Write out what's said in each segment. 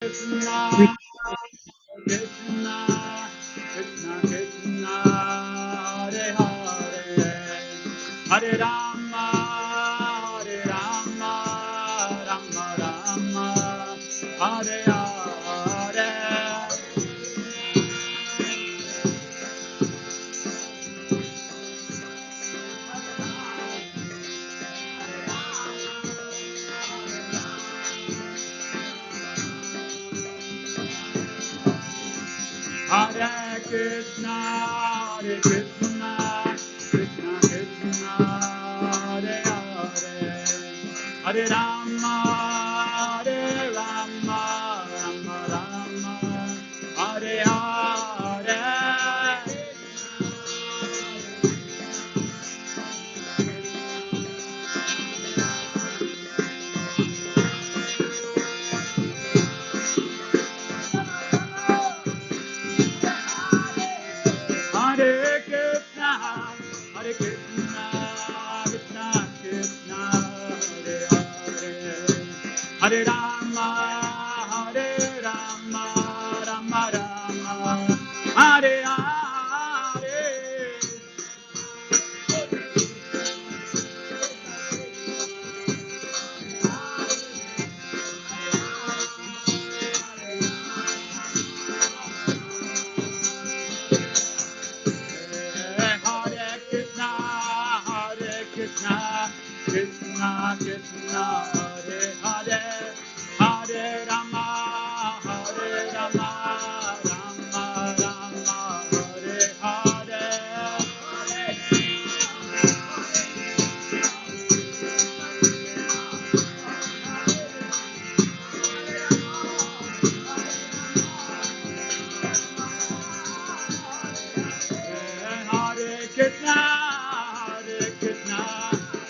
Krishna, Krishna, Krishna, Krishna, Hare Hare, Hare Rama, Hare Rama, Rama Rama, Hare Hare. Hare Krishna, Hare Krishna, Krishna Krishna, Hare Hare, Hare Rama, Hare Rama, Rama Rama, Hare Hare. Hare Krishna, Hare Krishna, Krishna Krishna, Hare Hare, Hare Rama, Hare Rama, Rama Rama, Hare Hare. Hare Krishna, Hare Krishna, Krishna Krishna, Hare Hare, Hare Rama, Hare Rama, Rama Rama, Hare Hare. Hare Krishna, Hare Krishna,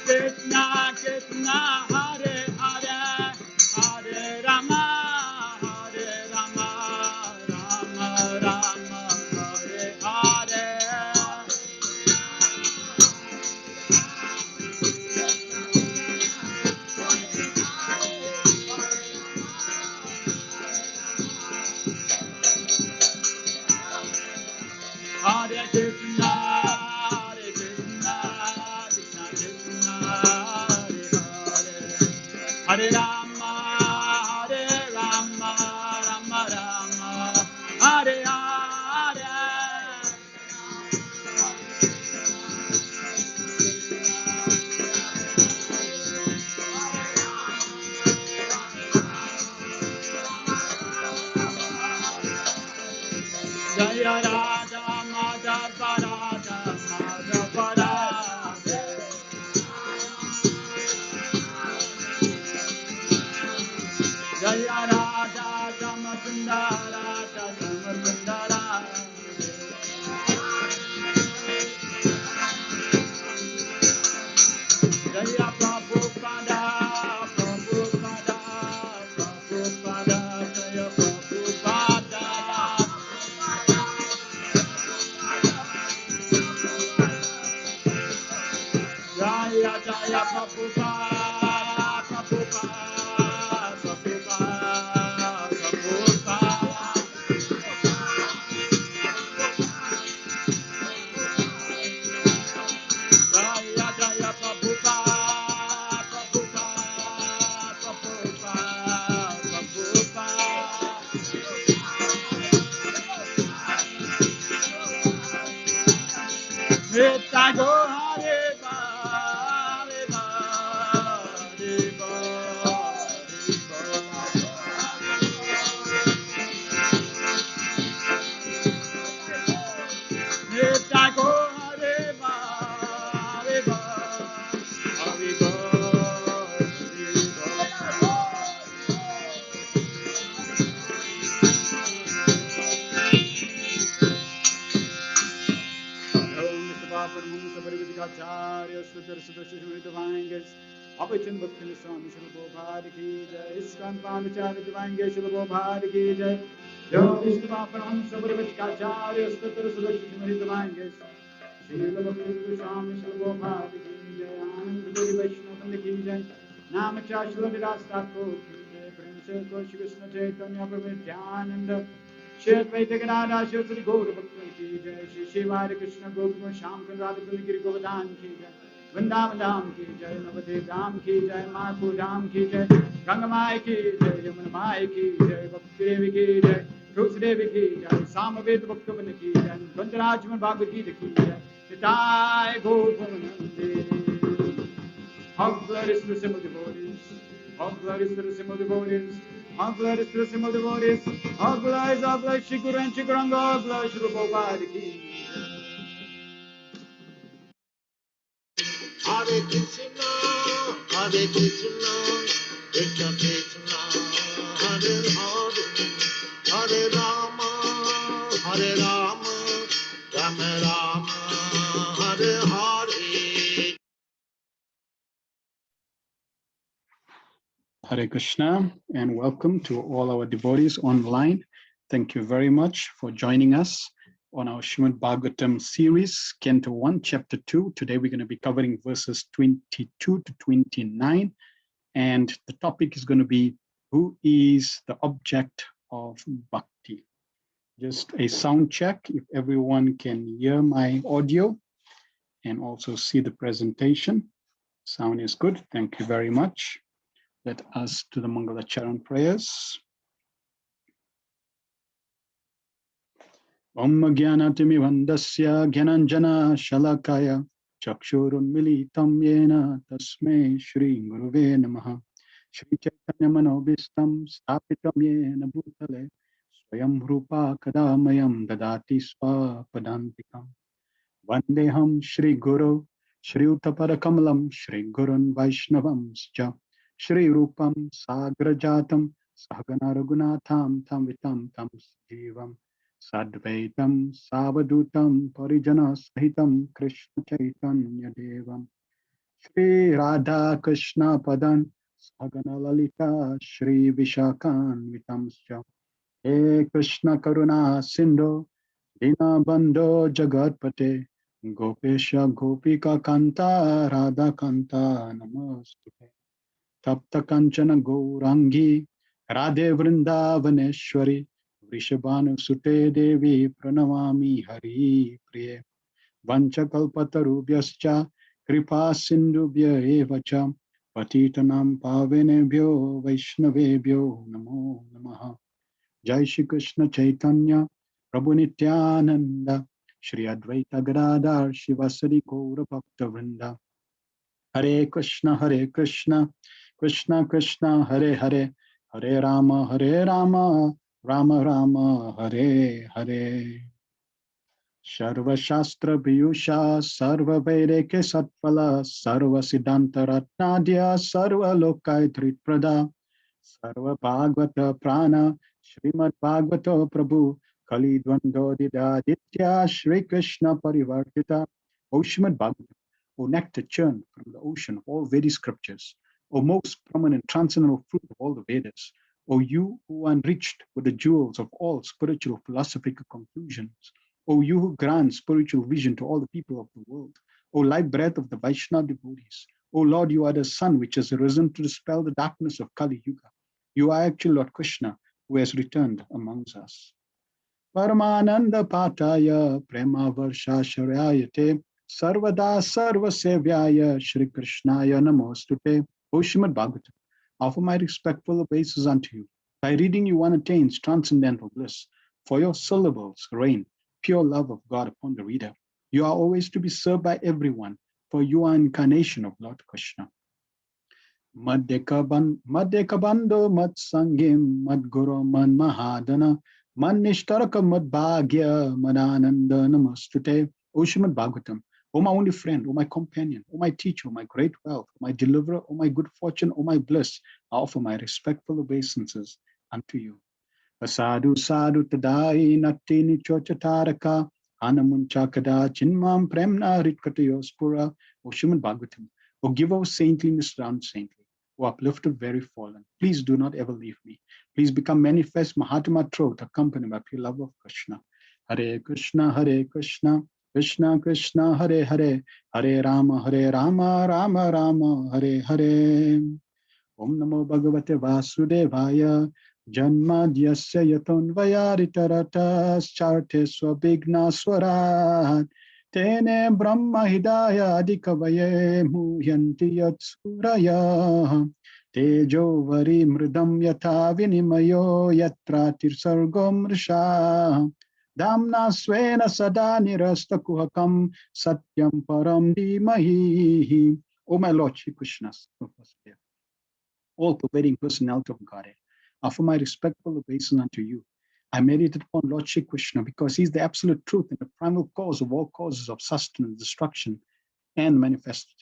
Krishna Krishna, Hare Hare, Hare Rama, Hare Rama, Rama Rama, Hare Hare. Hare Krishna, Hare Krishna, Krishna Krishna, Hare Hare, Hare Rama, Hare Rama, Rama Rama, Hare Hare. Jaya Radha Madhava Radha Madhava Radha, Jaya Radha Samasundara Samasundara, Jaya Prabhupada Prabhupada Prabhupada, Jaya Prabhupada. Jaya Jaya Prabhupada Prabhupada Prabhupada Prabhupada. Jaya Jaya Prabhupada Prabhupada Prabhupada Prabhupada. Nitya Go Hare Ba, Hare Ba, Hare Ba, Hare Ba. Nitya Go Hare Ba, Hare Ba, Hare Ba, Hare Ba. Acharya Sutar Sudashishmari Divine Guest, Abhachan Bhakti Swami Shri Bhagavad Ki Jai, Iskan Pandacharya Divine Guest Shri Bhagavad Ki Jai, Yo Vishnu Paparam Sabharvich Acharya Sutar Sudashishmari Divine Guest, Shri Bhakti Swami Shri Bhagavad Ki Jai, Anand Puri Vaishnava Ki Jai, Namacha Shri Vilas Thakur Ki Jai, Shri Krishna Chaitanya Prabhu Nityananda Shri Advaita Gadadhar Shri Gaura Bhakta Ki Jai Shri Shiva Hare Krishna Gopal Shyam Radha Giri Govardhan Ki Jai Vrindavan Dham Ki Jai Navadip Dham Ki Jai Mayapur Dham Ki Jai Ganga Mai Ki Jai Yamuna Mai Ki Jai Bhakti Devi Ki Jai Tulsi Devi Ki Jai Samaved Bhaktavan Ki Jai Gandharajman Bhagavad Gita Ki Jai Nitai Gopanande. All glory is to the simple devotees. All glory is to the simple devotees. All glory is to the simple devotees. All glory is Shri Guru and Shri Guranga. All glory is Shri Prabhupada Ki. Hare Krishna, Hare Krishna, Krishna Krishna, Hare Hare, Hare Rama, Hare Rama, Rama Rama, Hare Hare. Hare Krishna and welcome to all our devotees online. Thank you very much for joining us on our Srimad Bhagavatam series, Canto 1, Chapter 2. Today we're going to be covering verses 22 to 29. And the topic is going to be, who is the object of bhakti? Just a sound check, if everyone can hear my audio and also see the presentation. Sound is good. Thank you very much. Let us do the Mangala Charan prayers. Om Gyanatimi Vandasya Gyananjana Shalakaya Chakshurun Militam Yena Tasme Shri Guruve Namaha Shri Chaitanya Manobistam Stapitam Yena Bhutale Svayam-Rupa Kadamayam Dadati Sva Padantikam Vandeham Shri Guru Shri Uttaparakamalam Shri Gurun Vaishnavam Sja Shri Rupam Sagrajatam Sahagana Raghunatham Tam Vitam Tam Jivam Sadvaitam Savadutam Parijana Sahitam Krishna Chaitanya Devam Shri Radha Krishna Padan Sahagana Lalita Shri Vishakan Vitamscha He Krishna Karuna Sindhu Dina Bandho Jagatpate Gopesha Gopika Kanta Radha Kanta Namaste Tapta Kanchana Gaurangi Radhe Vrindavaneshwari Vrishabhanu Sute Devi Pranamami Hari Priye Vanchakalpatarubhyascha Kripa Sindhubhya Evacha Patitanam Pavenebhyo Vaishnavebhyo Namo Namaha Jai Shri Krishna Chaitanya Prabhu Nityananda Shri Advaita Gadadhar Shivasari Gaura Bhakta Vrinda Hare Krishna Krishna Krishna Hare Hare Hare Rama Rama Rama Hare Hare Sarva Shastra Piyusha Sarva Vedeke Satpala Sarva Siddhanta Ratnadya Sarva Lokai Tritprada Sarva Bhagavata Prana Srimad Bhagavata Prabhu Kali Dvando Didaditya Shri Krishna Parivartita O Srimad Bhagavatam, O nectar churned from the ocean of all Vedic scriptures, O most prominent transcendental fruit of all the Vedas, O you who are enriched with the jewels of all spiritual philosophical conclusions, O you who grant spiritual vision to all the people of the world, O light breath of the Vaishnava devotees, O Lord, you are the sun which has arisen to dispel the darkness of Kali Yuga. You are actually Lord Krishna who has returned amongst us. Paramananda Pataya Prema Varsha Sharyayate Sarvada Sarva Sevyaya Shri Krishnaya Namostute. O Srimad Bhagavatam, offer my respectful obeisances unto you. By reading you one attains transcendental bliss. For your syllables reign pure love of God upon the reader. You are always to be served by everyone, for you are incarnation of Lord Krishna. Madhyekabando Mad Sangim Mad Guru Man Mahadana Man Nishtaraka Mad Bhagya Madananda Namastute. O Srimad Bhagavatam, O my only friend, O my companion, O my teacher, O my great wealth, O my deliverer, O my good fortune, O my bliss, I offer my respectful obeisances unto you. Sadhu sadhu tadai natti nichochataraka anamunchakada chinmam premna ritkatayo spura. O Srimad Bhagavatam, O giver of saintliness to unsaintly, O uplifted very fallen, please do not ever leave me. Please become manifest Mahatma truth accompanied by pure love of Krishna. Hare Krishna, Krishna Krishna, Hare Rama, Rama Rama, Hare Hare. Om Namo Bhagavate Vasudevaya. Janmadyasya yatonvayaritarata charte swabhigna swarat tene brahma hidaya adikavaye muhyanti yatsuraya tejo vari mridam yatha vinimayo yatra tirsargom risha damna svena sada nirasta kuhakam satyam param dhimahi. O my Lord Shri Krishna, all pervading personality of Godhead, offer my respectful obeisance unto you. I meditate upon Lord Shri Krishna because he is the absolute truth and the primal cause of all causes of sustenance, destruction, and manifest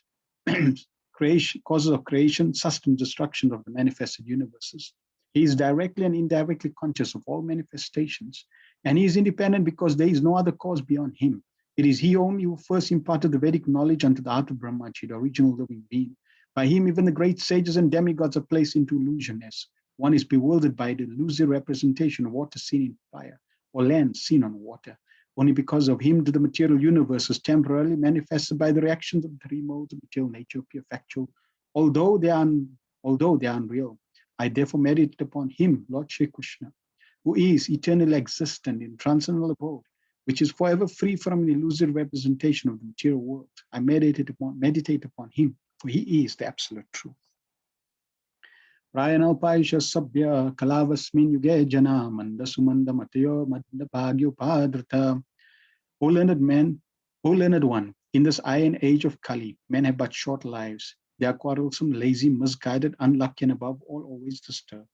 creation, causes of creation, sustenance, destruction of the manifested universes. He is directly and indirectly conscious of all manifestations, and he is independent because there is no other cause beyond him. It is he only who first imparted the Vedic knowledge unto the heart of Brahmaji, the original living being. By him, even the great sages and demigods are placed into illusion as one is bewildered by the illusory representation of water seen in fire or land seen on water. Only because of him do the material universe is temporarily manifested by the reactions of the three modes of material nature, pure factual, although they are unreal. I therefore meditate upon him, Lord Shri Krishna, who is eternally existent in transcendental abode, which is forever free from an illusory representation of the material world. I meditate upon him, for he is the absolute truth. Prayanalpaisha sabhya kalavasmin yuge jana manda sumanda matayo manda bhagyo padrita. O learned man, O learned one, in this iron age of Kali, men have but short lives. They are quarrelsome, lazy, misguided, unlucky, and above all always disturbed.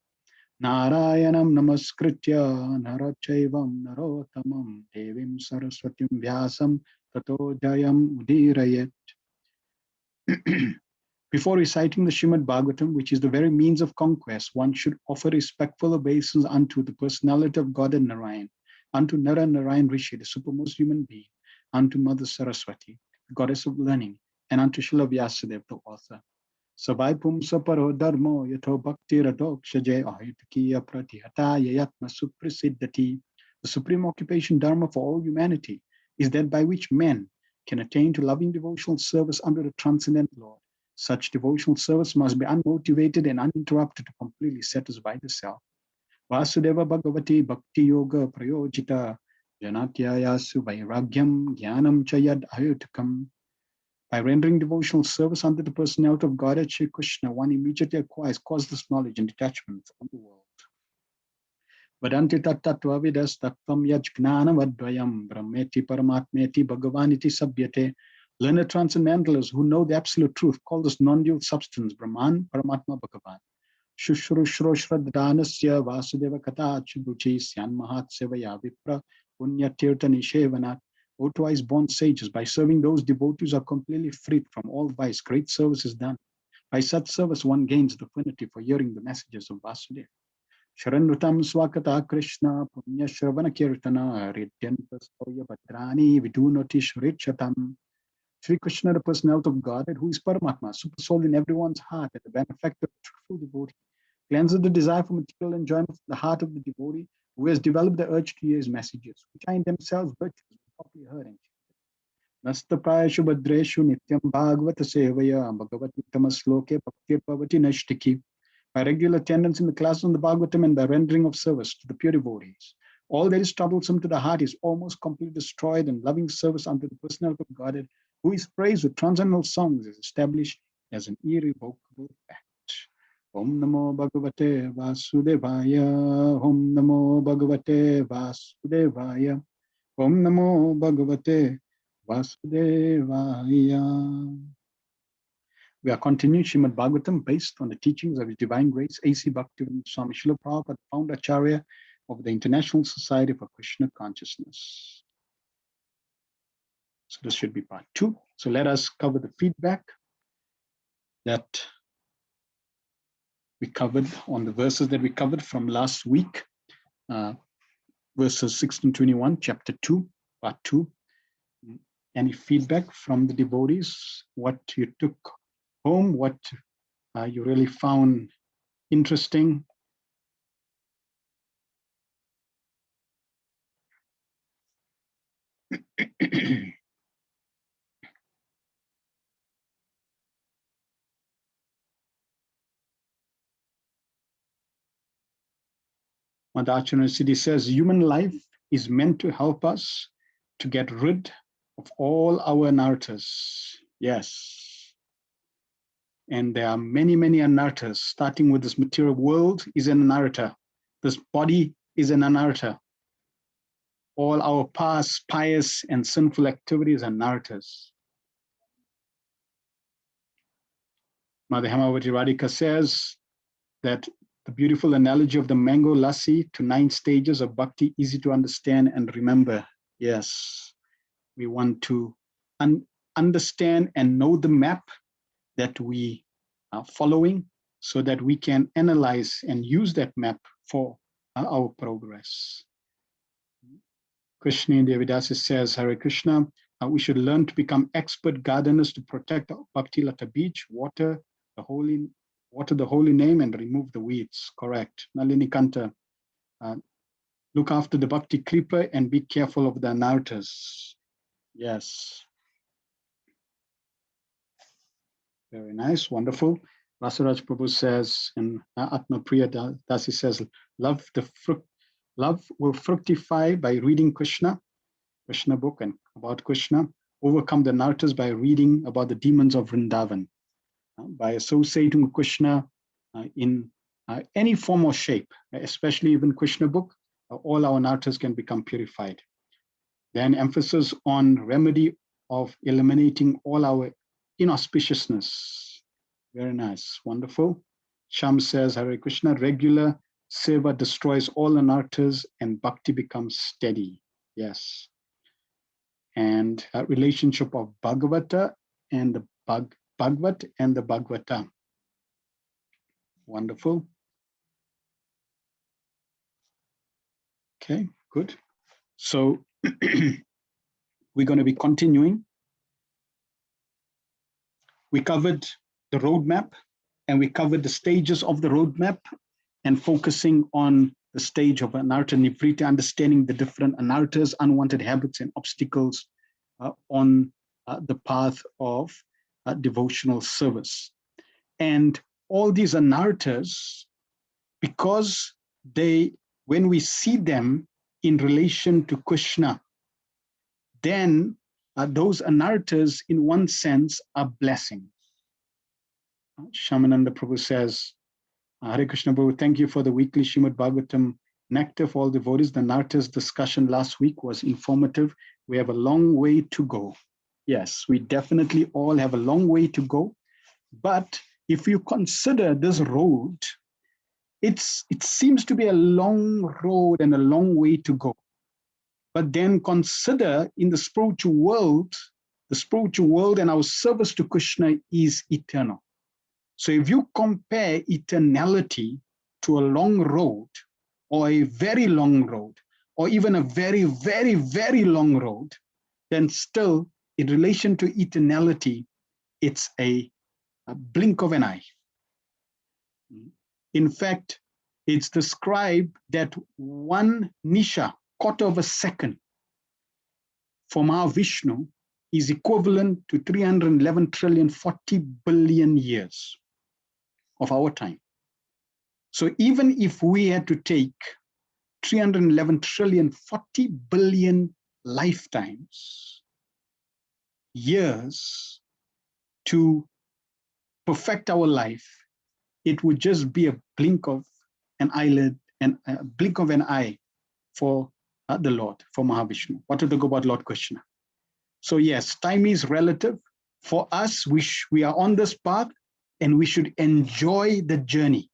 Narayanam namaskritya narachaivam narotamam devim saraswatim vyasam tato jayam udirayet. Before reciting the Srimad Bhagavatam, which is the very means of conquest, one should offer respectful obeisance unto the personality of God and Narayan, unto Nara Narayan Rishi, the supermost human being, unto Mother Saraswati, the goddess of learning, and unto Srila Vyasadeva, the author. Sabai pumsa paro dharmo yatho bhakti radokshaje ahitakiya pratihata yayatma suprasiddhati. The supreme occupation dharma for all humanity is that by which men can attain to loving devotional service under the transcendent Lord. Such devotional service must be unmotivated and uninterrupted to completely satisfy the self. Vasudeva Bhagavati Bhakti Yoga Prayojita Janatyayasu Vairagyam Jnanam Chayad Ayutakam. By rendering devotional service under the personality of Godhead Shri Krishna, one immediately acquires causeless knowledge and detachment from the world. Vadanti tattatva vidas tattvam yajnana vadvayam brahmeti paramatmeti bhagavaniti sabhyate. Learned transcendentalists who know the absolute truth call this non-dual substance Brahman, Paramatma, Bhagavan. Shushrushro shraddhanasya vasudeva kata chibuchi syan mahat sevaya vipra punya tirtha nishevanat. O twice born sages, by serving those devotees are completely freed from all vice. Great service is done. By such service, one gains the affinity for hearing the messages of Vasudeva. Sharannutam swakata Krishna punya shravana kirtana ridyantastoya bhadrani vidunoti shrichatam. Sri Krishna, the personality of Godhead, who is Paramatma, super soul in everyone's heart, and the benefactor of truthful devotee, cleanses the desire for material enjoyment from the heart of the devotee who has developed the urge to hear his messages, which are in themselves virtues, properly heard and Nastapayashu Bhadreshu Nityam Bhagavata Sevaya Bhagavat Uttama Bhaktir Pavati Nashtiki. By regular attendance in the class on the Bhagavatam and by rendering of service to the pure devotees, all that is troublesome to the heart is almost completely destroyed, and loving service unto the personality of Godhead, who is praised with transcendental songs, is established as an irrevocable fact. Om Namo Bhagavate Vasudevaya. Om Namo Bhagavate Vasudevaya. Om Namo Bhagavate Vasudevaya. We are continuing Srimad Bhagavatam based on the teachings of His Divine Grace, A.C. Bhaktivedanta Swami Srila Prabhupada, founder Acharya of the International Society for Krishna Consciousness. So this should be part 2. So let us cover the feedback that we covered on the verses that we covered from last week, verses 16-21, chapter 2, part 2. Any feedback from the devotees, what you took home, what you really found interesting? Madhacharya Siddhi says, human life is meant to help us to get rid of all our anarthas. Yes. And there are many, many anarthas, starting with this material world is an anartha. This body is an anartha. All our past, pious, and sinful activities are anarthas. Mother Hemavati Radhika says that the beautiful analogy of the mango lassi to 9 stages of bhakti, easy to understand and remember. Yes, we want to understand and know the map that we are following so that we can analyze and use that map for our progress. Krishna Devidasi says, Hare Krishna, we should learn to become expert gardeners to protect our Bhakti Lata beach, water the holy name and remove the weeds. Correct. Nalini Kanta, look after the Bhakti creeper and be careful of the anarthas. Yes. Very nice, wonderful. Rasaraj Prabhu says, and Atma Priya Dasi says, love will fructify by reading Krishna book and about Krishna, overcome the anarthas by reading about the demons of Vrindavan. By associating with Krishna in any form or shape, especially even Krishna book, all our anarthas can become purified. Then emphasis on remedy of eliminating all our inauspiciousness. Very nice, wonderful. Sham says, Hare Krishna, regular seva destroys all anarthas and bhakti becomes steady. Yes. And a relationship of Bhagavata and the Bhagavat and the Bhagavata. Wonderful. Okay, good. So we're going to be continuing. We covered the roadmap and we covered the stages of the roadmap and focusing on the stage of anartha nivriti, understanding the different anarthas, unwanted habits and obstacles on the path of devotional service. And all these anarthas, because when we see them in relation to Krishna, then those anarthas in one sense are blessings. Shamananda Prabhu says, Hare Krishna Prabhu, thank you for the weekly Srimad Bhagavatam nectar for all devotees. The anarthas discussion last week was informative. We have a long way to go. Yes, we definitely all have a long way to go. But if you consider this road, it seems to be a long road and a long way to go. But then consider in the spiritual world and our service to Krishna is eternal. So if you compare eternality to a long road or a very long road or even a very, very, very long road, then still in relation to eternality, it's a blink of an eye. In fact, it's described that one nisha, quarter of a second, for Mahavishnu is equivalent to 311 trillion, 40 billion years of our time. So even if we had to take 311 trillion, 40 billion lifetimes, years to perfect our life, it would just be a blink of an eyelid and a blink of an eye for the Lord, for Mahavishnu. What to talk about Lord Krishna? So yes, time is relative. For us, we are on this path and we should enjoy the journey.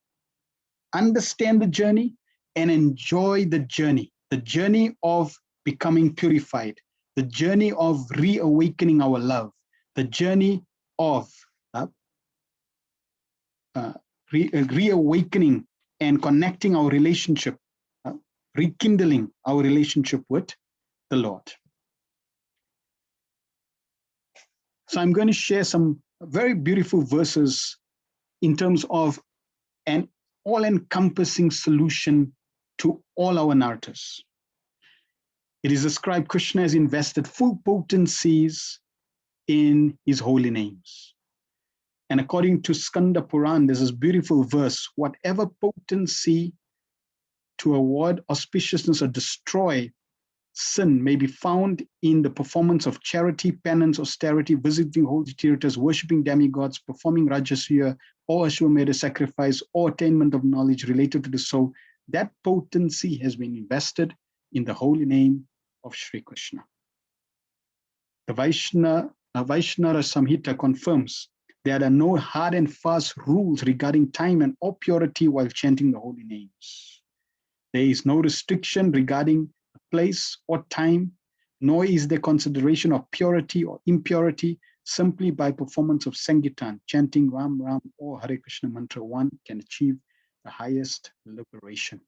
Understand the journey and enjoy the journey of becoming purified, the journey of reawakening our love, the journey of reawakening and connecting our relationship, rekindling our relationship with the Lord. So I'm going to share some very beautiful verses in terms of an all-encompassing solution to all our anarthas. It is described Krishna has invested full potencies in his holy names. And according to Skanda Puran, there's this beautiful verse, whatever potency to avoid auspiciousness or destroy sin may be found in the performance of charity, penance, austerity, visiting holy theaters, worshipping demigods, performing rajasuya or ashwamedha sacrifice, or attainment of knowledge related to the soul. That potency has been invested in the holy name of Sri Krishna. The Vaishnava Samhita confirms there are no hard and fast rules regarding time and or purity while chanting the holy names. There is no restriction regarding place or time, nor is there consideration of purity or impurity. Simply by performance of Sankirtan, chanting Ram Ram or Hare Krishna mantra, one can achieve the highest liberation.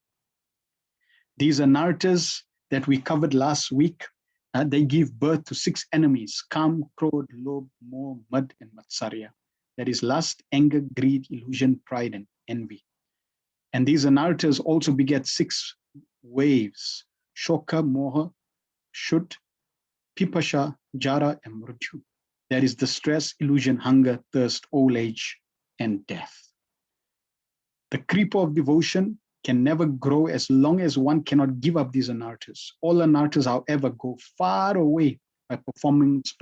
These anarthas that we covered last week, they give birth to 6 enemies: Kam, Krodh, Lobh, Moh, Mad, and Matsarya. That is lust, anger, greed, illusion, pride, and envy. And these anarthas also beget 6 waves: Shoka, Moha, Shut, Pipasha, Jara, and Mrityu. That is distress, illusion, hunger, thirst, old age, and death. The creeper of devotion can never grow as long as one cannot give up these anarthas. All anarthas, however, go far away by performance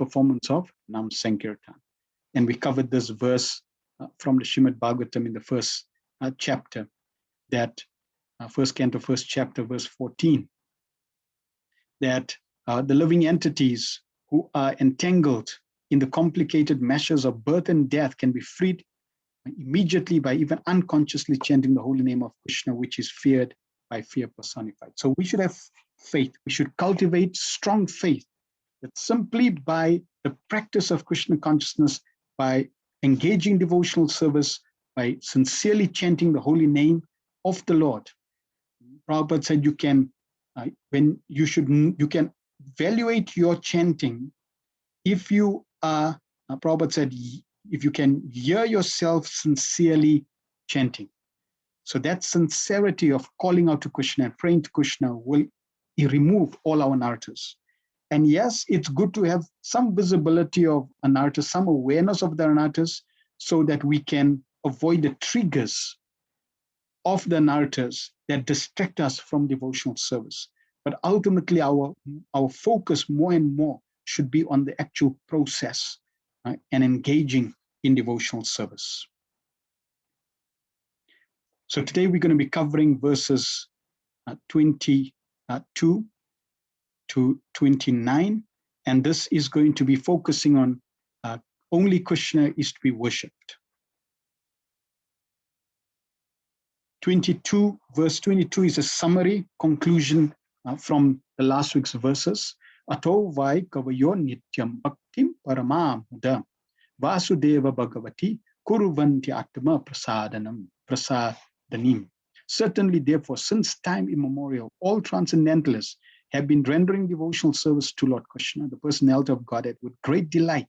of Nam Sankirtan. And we covered this verse from the Srimad Bhagavatam in the first chapter, that first canto, first chapter, verse 14, that the living entities who are entangled in the complicated meshes of birth and death can be freed immediately by even unconsciously chanting the holy name of Krishna, which is feared by fear personified. So we should have faith. We should cultivate strong faith that simply by the practice of Krishna consciousness, by engaging devotional service, by sincerely chanting the holy name of the Lord. Prabhupada said you can evaluate your chanting if you are, Prabhupada said, if you can hear yourself sincerely chanting. So that sincerity of calling out to Krishna and praying to Krishna will remove all our anarthas. And yes, it's good to have some visibility of anarthas, some awareness of the anarthas, so that we can avoid the triggers of the anarthas that distract us from devotional service. But ultimately, our focus more and more should be on the actual process and engaging in devotional service. So today we're going to be covering verses 22 to 29, and this is going to be focusing on only Krishna is to be worshipped. 22, verse 22 is a summary conclusion from the last week's verses. Ato vai kavayo nityam bhaktim paramam mudam vasudeva bhagavati kuruvanti atma prasadanim. Certainly, therefore, since time immemorial, all transcendentalists have been rendering devotional service to Lord Krishna, the personality of Godhead, with great delight,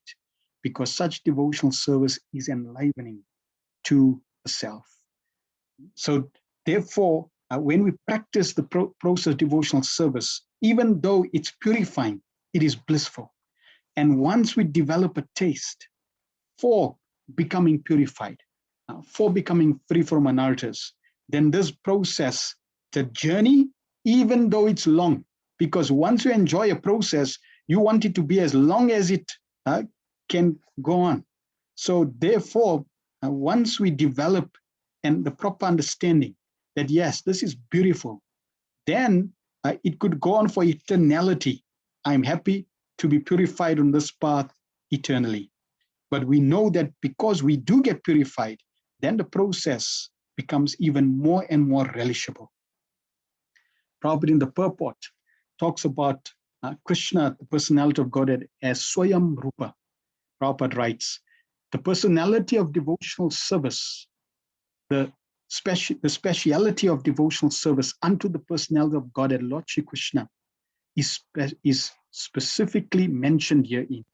because such devotional service is enlivening to the self. So therefore, when we practice the process of devotional service, even though it's purifying, it is blissful. And once we develop a taste for becoming purified, for becoming free from anarthas, then this process, the journey, even though it's long, because once you enjoy a process, you want it to be as long as it can go on. So therefore, once we develop and the proper understanding that, yes, this is beautiful, then it could go on for eternality. I'm happy to be purified on this path eternally. But we know that because we do get purified, then the process becomes even more and more relishable. Prabhupada in the purport talks about Krishna, the personality of Godhead, as Svayam-Rupa. Prabhupada writes, the personality of devotional service, the speciality of devotional service unto the personality of Godhead, Lord Shri Krishna, is specifically mentioned herein.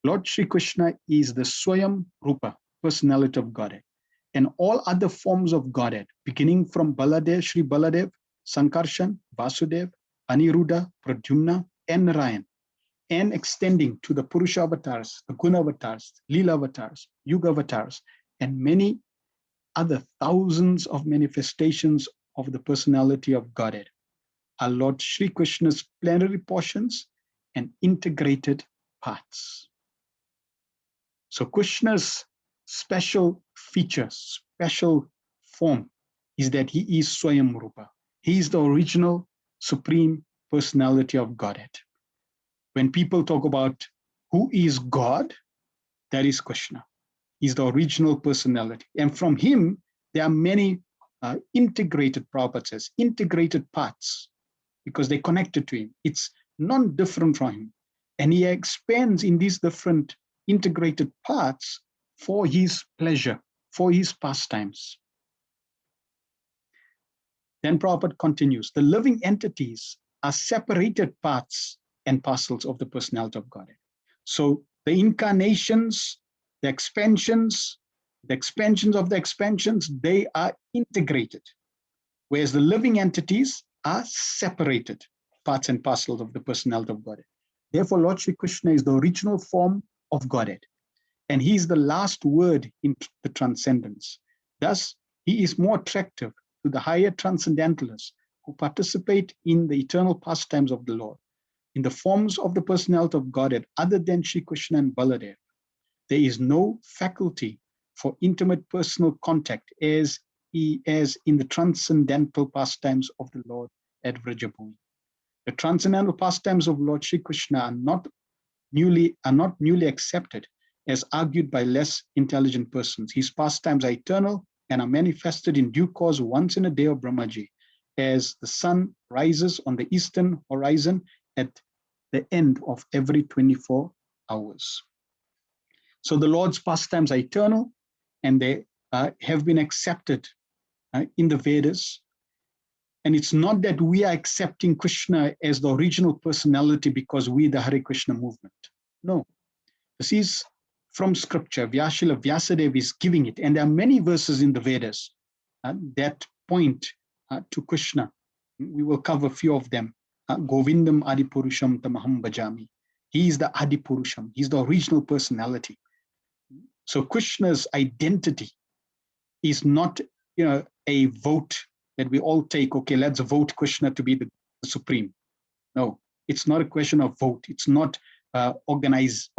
Lord Shri Krishna is the Svayam-Rupa, personality of Godhead, and all other forms of Godhead, beginning from Baladev, Shri Baladev, Sankarshan, Vasudev, Aniruddha, Pradyumna, and Narayan, and extending to the Purusha Avatars, the Guna Avatars, Leela Avatars, Yuga Avatars, and many other thousands of manifestations of the personality of Godhead are Lord Shri Krishna's plenary portions and integrated parts. So Krishna's special feature, special form is that he is Svayam-Rupa. He is the original supreme personality of Godhead. When people talk about who is God, that is Krishna. He's the original personality. And from him, there are many integrated, Prabhupada says, integrated parts, because they're connected to him. It's non-different from him. And he expands in these different integrated parts for his pleasure, for his pastimes. Then Prabhupada continues, the living entities are separated parts and parcels of the personality of Godhead. So the incarnations, the expansions of the expansions, they are integrated, whereas the living entities are separated parts and parcels of the personality of Godhead. Therefore, Lord Shri Krishna is the original form of Godhead, and he is the last word in the transcendence. Thus, he is more attractive to the higher transcendentalists who participate in the eternal pastimes of the Lord, in the forms of the personality of Godhead other than Shri Krishna and Baladev. There is no faculty for intimate personal contact as in the transcendental pastimes of the Lord at Vrajabhumi. The transcendental pastimes of Lord Shri Krishna are not newly accepted, as argued by less intelligent persons. His pastimes are eternal and are manifested in due course once in a day of Brahmaji, as the sun rises on the eastern horizon at the end of every 24 hours. So the Lord's pastimes are eternal, and they have been accepted in the Vedas. And it's not that we are accepting Krishna as the original personality because we, the Hare Krishna movement. No, this is from scripture. Vyasila Vyasadeva is giving it. And there are many verses in the Vedas that point to Krishna. We will cover a few of them. Govindam Adipurusham Tamaham Bhajami. He is the Adipurusham. He's the original personality. So Krishna's identity is not, a vote that we all take. Okay, let's vote Krishna to be the supreme. No, it's not a question of vote. It's not organized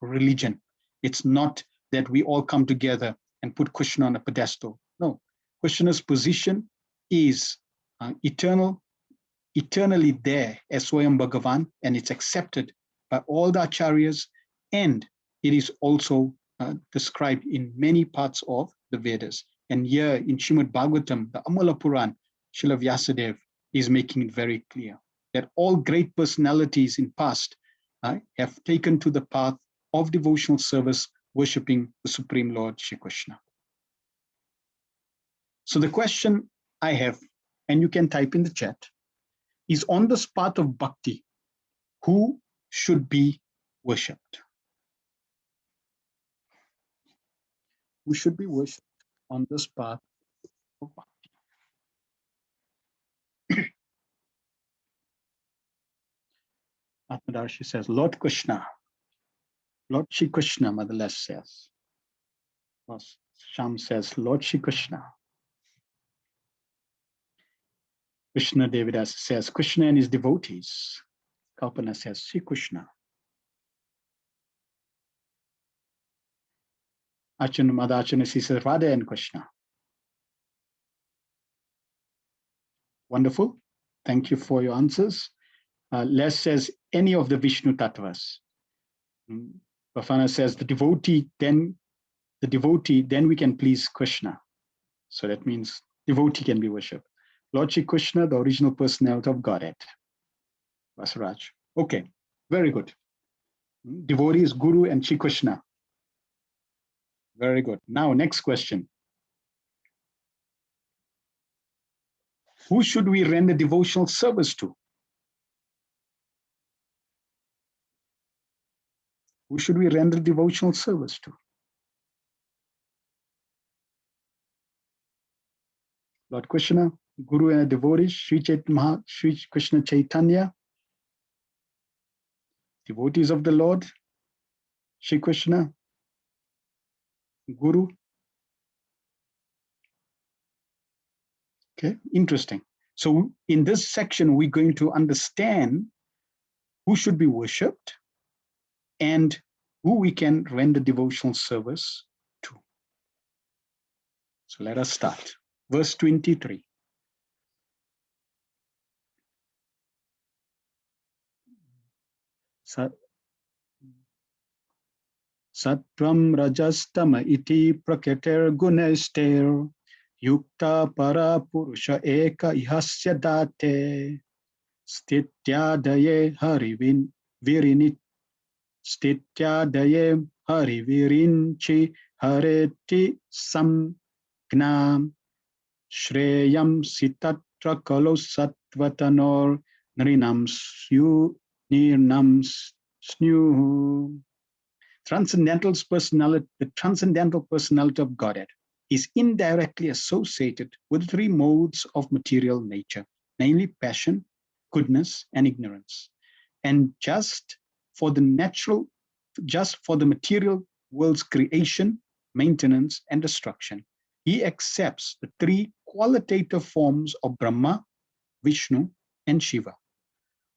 religion. It's not that we all come together and put Krishna on a pedestal. No, Krishna's position is eternally there as Swayam Bhagavan, and it's accepted by all the acharyas, and it is also described in many parts of the Vedas. And here in Srimad Bhagavatam, the Amala Puran, Srila Vyasadeva is making it very clear that all great personalities in past have taken to the path of devotional service, worshipping the Supreme Lord Shri Krishna. So the question I have, and you can type in the chat, is on this path of bhakti, who should be worshipped? Who should be worshipped on this path of bhakti? Atmadarshi says, Lord Krishna. Lord Shri Krishna, Mother Les says. Sham says, Lord Shri Krishna. Krishna Devidas says, Krishna and his devotees. Kalpana says, Shri Krishna. Mother Archana says, Radha and Krishna. Wonderful. Thank you for your answers. Les says, any of the Vishnu Tattvas. Bafana says, the devotee, then we can please Krishna. So that means devotee can be worshipped. Lord Shri Krishna, the original personality of Godhead. Vasaraj. Okay, very good. Devotee is Guru and Shri Krishna. Very good. Now, next question. Who should we render devotional service to? Who should we render devotional service to? Lord Krishna, Guru and devotees, Sri Krishna Chaitanya, devotees of the Lord, Sri Krishna, Guru. Okay, interesting. So in this section, we're going to understand who should be worshipped and who we can render devotional service to. So let us start. Verse 23. Sattvam rajastama iti praketer gunester yukta para purusha eka ihasya date stityadaye harivin virinit stityadaye harivirinchi hareti samgnam shreyam sitatra kalo sattvatanor nrinam syu nirnam snyu. Transcendental personality, the transcendental personality of Godhead is indirectly associated with three modes of material nature, namely passion, goodness, and ignorance. And just for the material world's creation, maintenance, and destruction, he accepts the three qualitative forms of Brahma, Vishnu, and Shiva.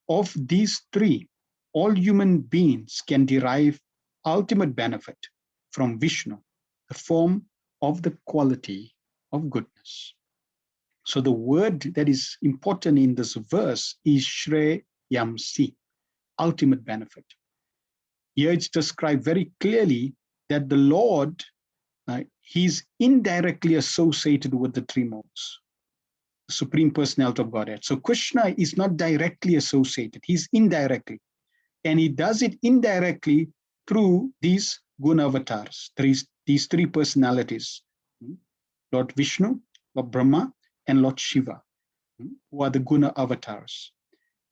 Of these three, all human beings can derive ultimate benefit from Vishnu, the form of the quality of goodness. So the word that is important in this verse is Shreyamsi, ultimate benefit. Here it's described very clearly that the Lord, he's indirectly associated with the three modes, the Supreme Personality of Godhead. So Krishna is not directly associated, he's indirectly. And he does it indirectly through these Guna Avatars, these three personalities, Lord Vishnu, Lord Brahma, and Lord Shiva, who are the Guna Avatars.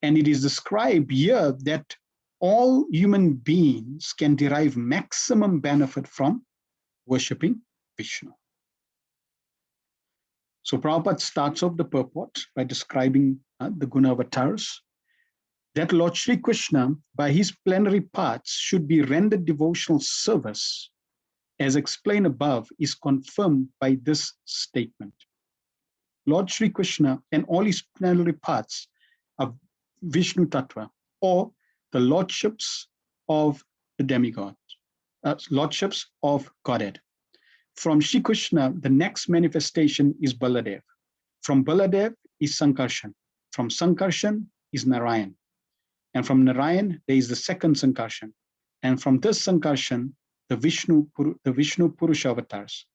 And it is described here that all human beings can derive maximum benefit from worshipping Vishnu. So Prabhupada starts off the purport by describing the Guna Avatars, that Lord Sri Krishna, by his plenary parts, should be rendered devotional service, as explained above, is confirmed by this statement. Lord Sri Krishna and all his plenary parts are Vishnu Tattva, or the lordships of the demigod, lordships of Godhead. From Sri Krishna, the next manifestation is Baladev. From Baladev is Sankarshan. From Sankarshan is Narayan. And from Narayan, there is the second Sankarshan. And from this Sankarshan, the Vishnu Purusha avatars.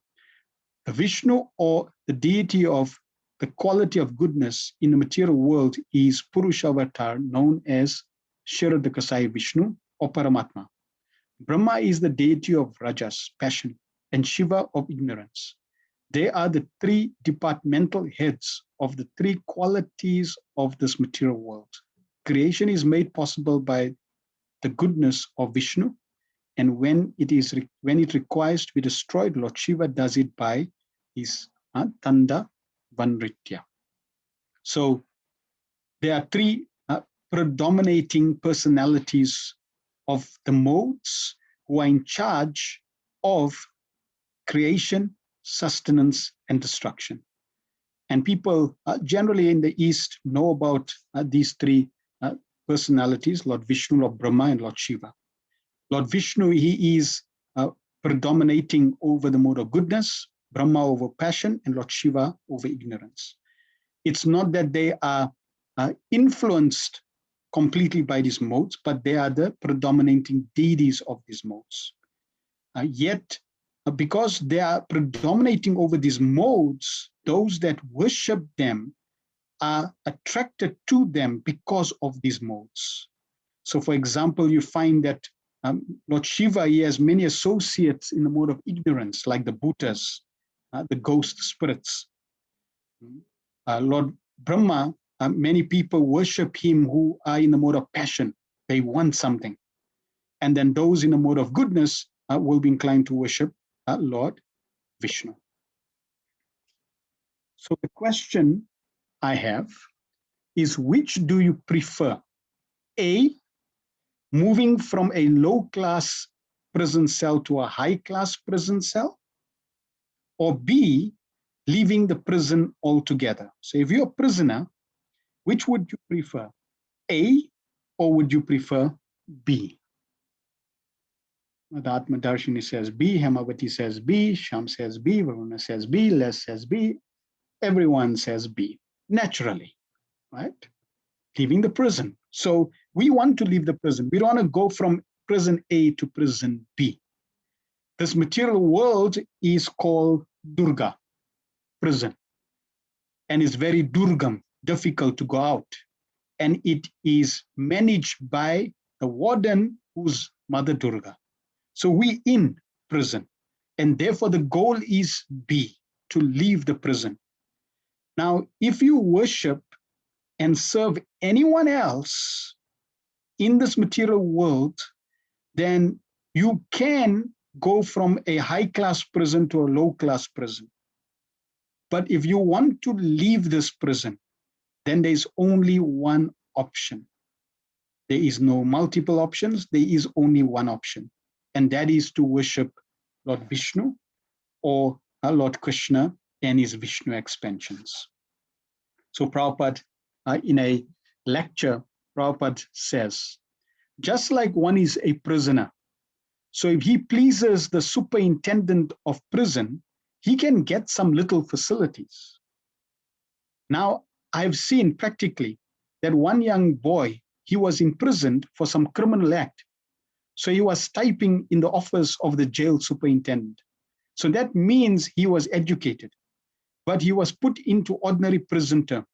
The Vishnu, or the deity of the quality of goodness in the material world, is Purusha avatar, known as Shiradakasai Vishnu or Paramatma. Brahma is the deity of Rajas, passion, and Shiva of ignorance. They are the three departmental heads of the three qualities of this material world. Creation is made possible by the goodness of Vishnu, and when it requires to be destroyed, Lord Shiva does it by his Tanda Vanritya. So there are three predominating personalities of the modes who are in charge of creation, sustenance, and destruction. And people generally in the East know about these three personalities, Lord Vishnu, Lord Brahma, and Lord Shiva. Lord Vishnu, he is predominating over the mode of goodness, Brahma over passion, and Lord Shiva over ignorance. It's not that they are influenced completely by these modes, but they are the predominating deities of these modes. Yet, because they are predominating over these modes, those that worship them are attracted to them because of these modes. So, for example, you find that Lord Shiva, he has many associates in the mode of ignorance, like the Bhutas, the ghost spirits. Lord Brahma, many people worship him who are in the mode of passion. They want something. And then those in the mode of goodness will be inclined to worship Lord Vishnu. So the question I have is, which do you prefer? A, moving from a low-class prison cell to a high-class prison cell? Or B, leaving the prison altogether. So if you're a prisoner, which would you prefer? A, or would you prefer B? The Atma Darshini says B, Hemavati says B, Sham says B, Varuna says B, Les says B, everyone says B, naturally, right? Leaving the prison. So we want to leave the prison. We don't want to go from prison A to prison B. This material world is called Durga, prison, and it's very Durgam, difficult to go out. And it is managed by the warden who's Mother Durga. So we in prison, and therefore the goal is B, to leave the prison. Now, if you worship and serve anyone else in this material world, then you can go from a high-class prison to a low-class prison. But if you want to leave this prison, then there's only one option. There is no multiple options, there is only one option, and that is to worship Lord Vishnu or Lord Krishna and his Vishnu expansions. So Prabhupada, in a lecture, Prabhupada says, just like one is a prisoner, so if he pleases the superintendent of prison, he can get some little facilities. Now, I've seen practically that one young boy, he was imprisoned for some criminal act. So he was typing in the office of the jail superintendent. So that means he was educated, but he was put into ordinary prison term.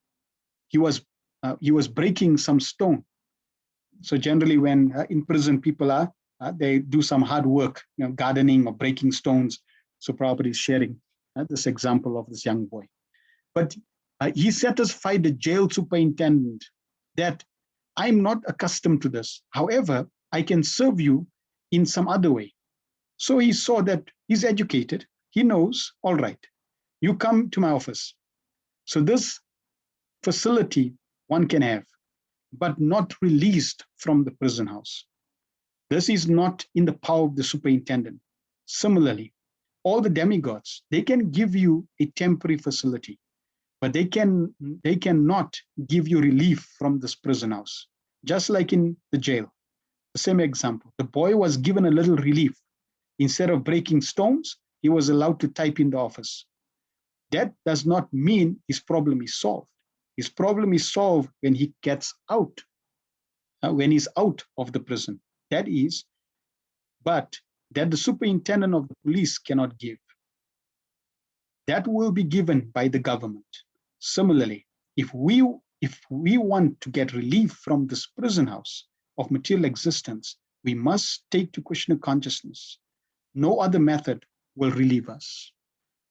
He was breaking some stone. So generally when in prison people are, they do some hard work, gardening or breaking stones. So Prabhupada is sharing this example of this young boy. But he satisfied the jail superintendent that I'm not accustomed to this. However, I can serve you in some other way. So he saw that he's educated. He knows, all right, you come to my office. So this facility one can have, but not released from the prison house. This is not in the power of the superintendent. Similarly, all the demigods, they can give you a temporary facility, but they cannot give you relief from this prison house. Just like in the jail, the same example. The boy was given a little relief. Instead of breaking stones, he was allowed to type in the office. That does not mean his problem is solved. His problem is solved when he gets out, when he's out of the prison. That is, but that the superintendent of the police cannot give. That will be given by the government. Similarly, if we want to get relief from this prison house of material existence, we must take to Krishna consciousness. No other method will relieve us.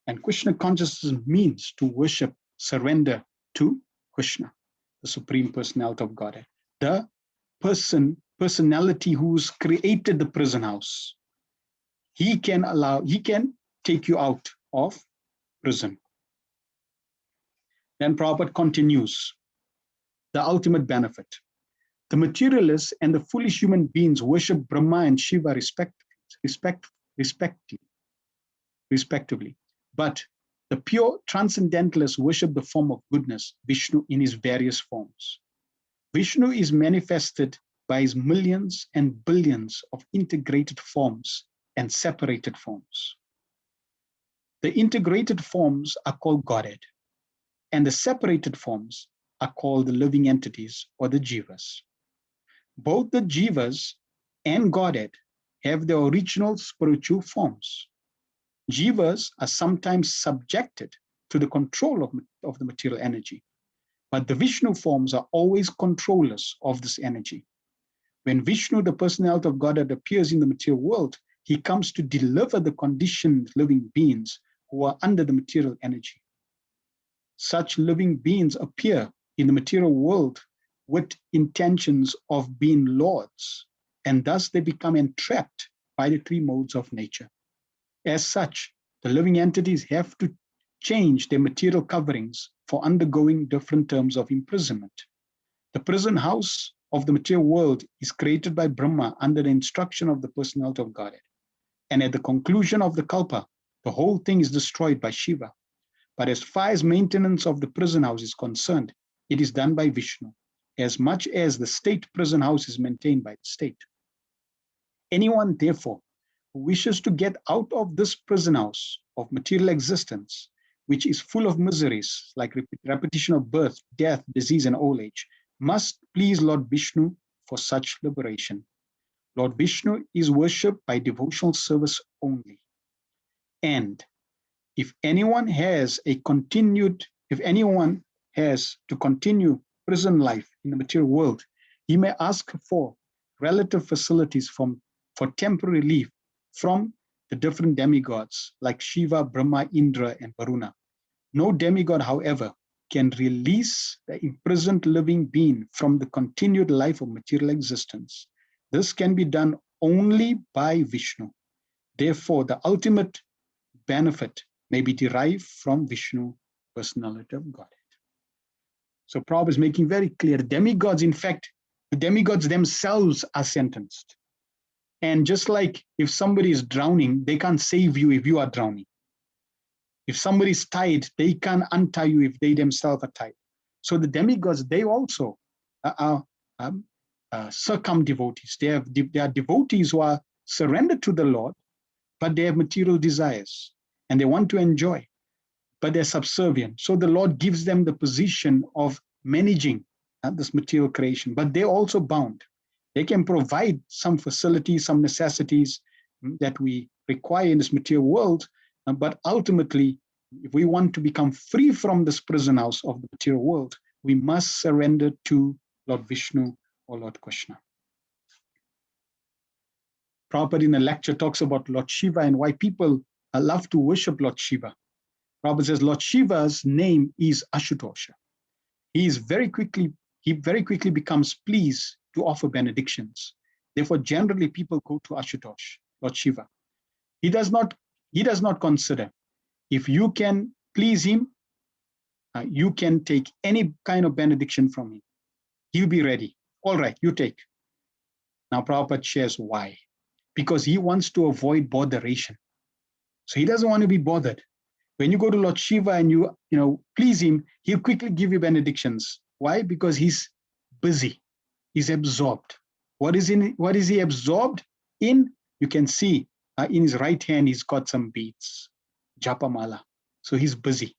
And Krishna consciousness means to worship, surrender to Krishna, the Supreme Personality of Godhead, the personality who's created the prison house. He can take you out of prison. Then Prabhupada continues, the ultimate benefit. The materialists and the foolish human beings worship Brahma and Shiva respectively. But the pure transcendentalists worship the form of goodness, Vishnu, in his various forms. Vishnu is manifested by his millions and billions of integrated forms and separated forms. The integrated forms are called Godhead, and the separated forms are called the living entities or the jivas. Both the jivas and Godhead have their original spiritual forms. Jivas are sometimes subjected to the control of the material energy, but the Vishnu forms are always controllers of this energy. When Vishnu, the personality of Godhead, appears in the material world, he comes to deliver the conditioned living beings who are under the material energy. Such living beings appear in the material world with intentions of being lords, and thus they become entrapped by the three modes of nature. As such, the living entities have to change their material coverings for undergoing different terms of imprisonment. The prison house of the material world is created by Brahma under the instruction of the personality of Godhead. And at the conclusion of the Kalpa, the whole thing is destroyed by Shiva. But as far as maintenance of the prison house is concerned, it is done by Vishnu, as much as the state prison house is maintained by the state. Anyone, therefore, who wishes to get out of this prison house of material existence, which is full of miseries like repetition of birth, death, disease, and old age, must please Lord Vishnu for such liberation. Lord Vishnu is worshipped by devotional service only. And if anyone has to continue prison life in the material world, he may ask for relative facilities for temporary relief from the different demigods like Shiva, Brahma, Indra, and Varuna. No demigod, however, can release the imprisoned living being from the continued life of material existence. This can be done only by Vishnu. Therefore, the ultimate benefit may be derived from Vishnu, personality of Godhead. So Prabhupada is making very clear, demigods, in fact, the demigods themselves are sentenced. And just like if somebody is drowning, they can't save you if you are drowning. If somebody is tied, they can't untie you if they themselves are tied. So the demigods, they also are circumdevotees. They are devotees who are surrendered to the Lord, but they have material desires and they want to enjoy, but they're subservient. So the Lord gives them the position of managing this material creation, but they're also bound. They can provide some facilities, some necessities that we require in this material world, but ultimately, if we want to become free from this prison house of the material world, we must surrender to Lord Vishnu or Lord Krishna. Prabhupada in a lecture talks about Lord Shiva and why people love to worship Lord Shiva. Prabhupada says Lord Shiva's name is Asutosa. He very quickly becomes pleased to offer benedictions. Therefore, generally people go to Asutosa, Lord Shiva. He does not consider if you can please him, you can take any kind of benediction from him. He'll be ready. All right, you take. Now Prabhupada shares why. Because he wants to avoid botheration. So he doesn't want to be bothered. When you go to Lord Shiva and you please him, he'll quickly give you benedictions. Why? Because he's busy. He's absorbed. What is he absorbed in? You can see in his right hand, he's got some beads, japamala. So he's busy.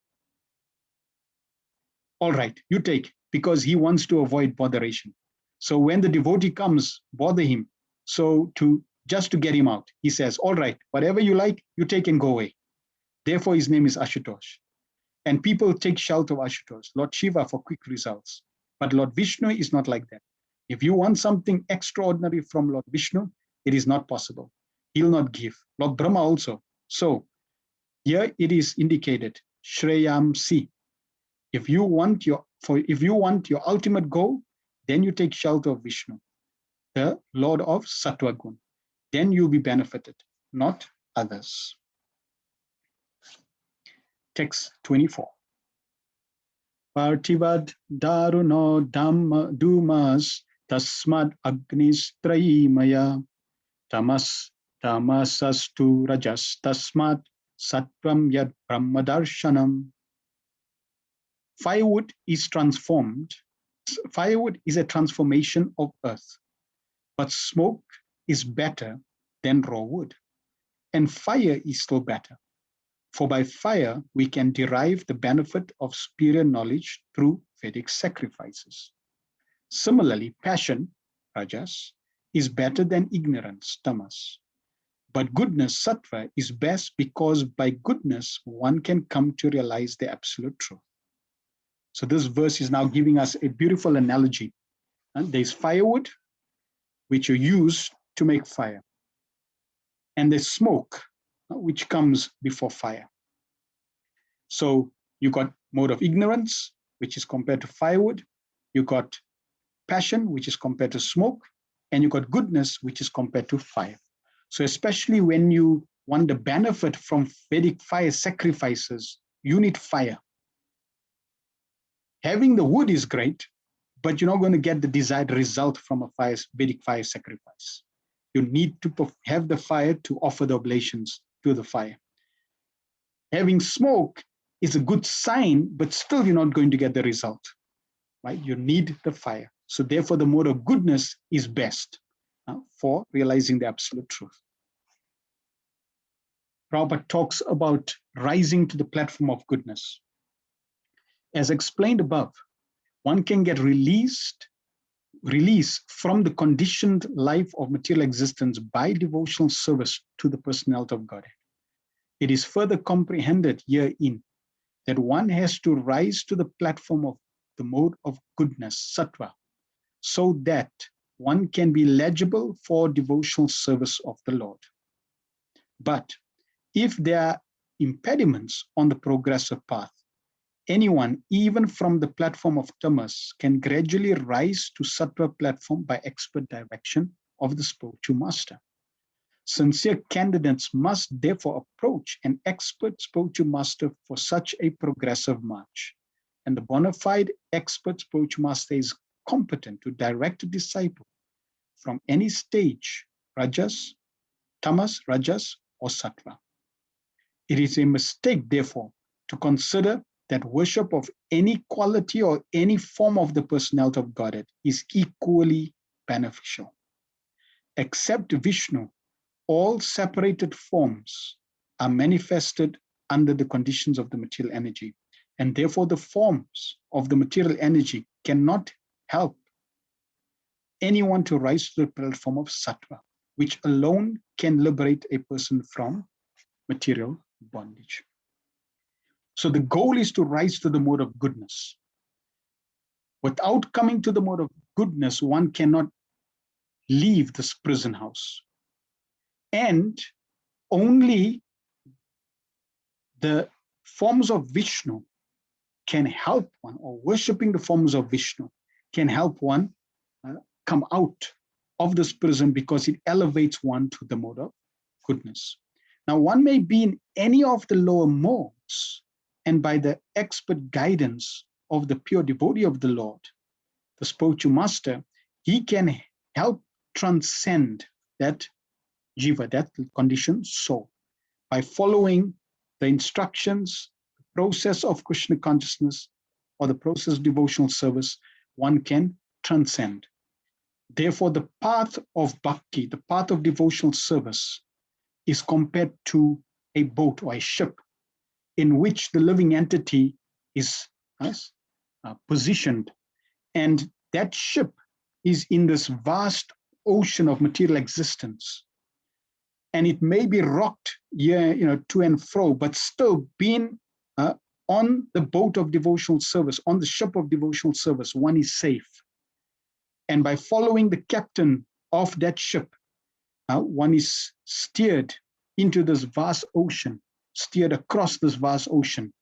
All right, you take, because he wants to avoid botheration. So when the devotee comes, bother him. So just to get him out, he says, all right, whatever you like, you take and go away. Therefore, his name is Asutosa. And people take shelter of Asutosa, Lord Shiva, for quick results. But Lord Vishnu is not like that. If you want something extraordinary from Lord Vishnu, it is not possible. He'll not give. Lord Brahma also. So here it is indicated, Shreyam-si. If you want your ultimate goal, then you take shelter of Vishnu, the Lord of Sattva Gun. Then you'll be benefited, not others. Text 24. Partivad daruno dhamma dumas tasmad agnistrayimaya tamasastu rajas tasmad sattvam yad brahmadarshanam. Firewood is transformed. Firewood is a transformation of earth, but smoke is better than raw wood, and fire is still better. For by fire, we can derive the benefit of superior knowledge through Vedic sacrifices. Similarly, passion, rajas, is better than ignorance, tamas. But goodness, sattva, is best because by goodness, one can come to realize the absolute truth. So this verse is now giving us a beautiful analogy. And there's firewood, which you use to make fire. And there's smoke, which comes before fire. So you got mode of ignorance, which is compared to firewood. You got passion, which is compared to smoke. And you got goodness, which is compared to fire. So especially when you want the benefit from Vedic fire sacrifices, you need fire. Having the wood is great, but you're not going to get the desired result from a Vedic fire sacrifice. You need to have the fire to offer the oblations to the fire. Having smoke is a good sign, but still you're not going to get the result, right? You need the fire. So therefore, the mode of goodness is best for realizing the absolute truth. Prabhupada talks about rising to the platform of goodness. As explained above, one can get release from the conditioned life of material existence by devotional service to the personality of Godhead. It is further comprehended herein that one has to rise to the platform of the mode of goodness, sattva, so that one can be legible for devotional service of the Lord. But if there are impediments on the progressive path, anyone, even from the platform of tamas, can gradually rise to sattva platform by expert direction of the spiritual master. Sincere candidates must therefore approach an expert spiritual master for such a progressive march. And the bona fide expert spiritual master is competent to direct a disciple from any stage, rajas, tamas, rajas, or sattva. It is a mistake, therefore, to consider that worship of any quality or any form of the personality of Godhead is equally beneficial. Except Vishnu, all separated forms are manifested under the conditions of the material energy, and therefore the forms of the material energy cannot help anyone to rise to the platform of sattva, which alone can liberate a person from material bondage. So the goal is to rise to the mode of goodness. Without coming to the mode of goodness, one cannot leave this prison house. And only the forms of Vishnu can help one, or worshipping the forms of Vishnu can help one come out of this prison, because it elevates one to the mode of goodness. Now, one may be in any of the lower modes, and by the expert guidance of the pure devotee of the Lord, the spiritual master, he can help transcend that jiva, that conditioned soul, by following the instructions, the process of Krishna consciousness, or the process of devotional service. One can transcend. Therefore, the path of bhakti, the path of devotional service, is compared to a boat or a ship in which the living entity is positioned. And that ship is in this vast ocean of material existence. And it may be rocked to and fro, but still being on the boat of devotional service, on the ship of devotional service, one is safe. And by following the captain of that ship, one is steered into this vast ocean, steered across this vast ocean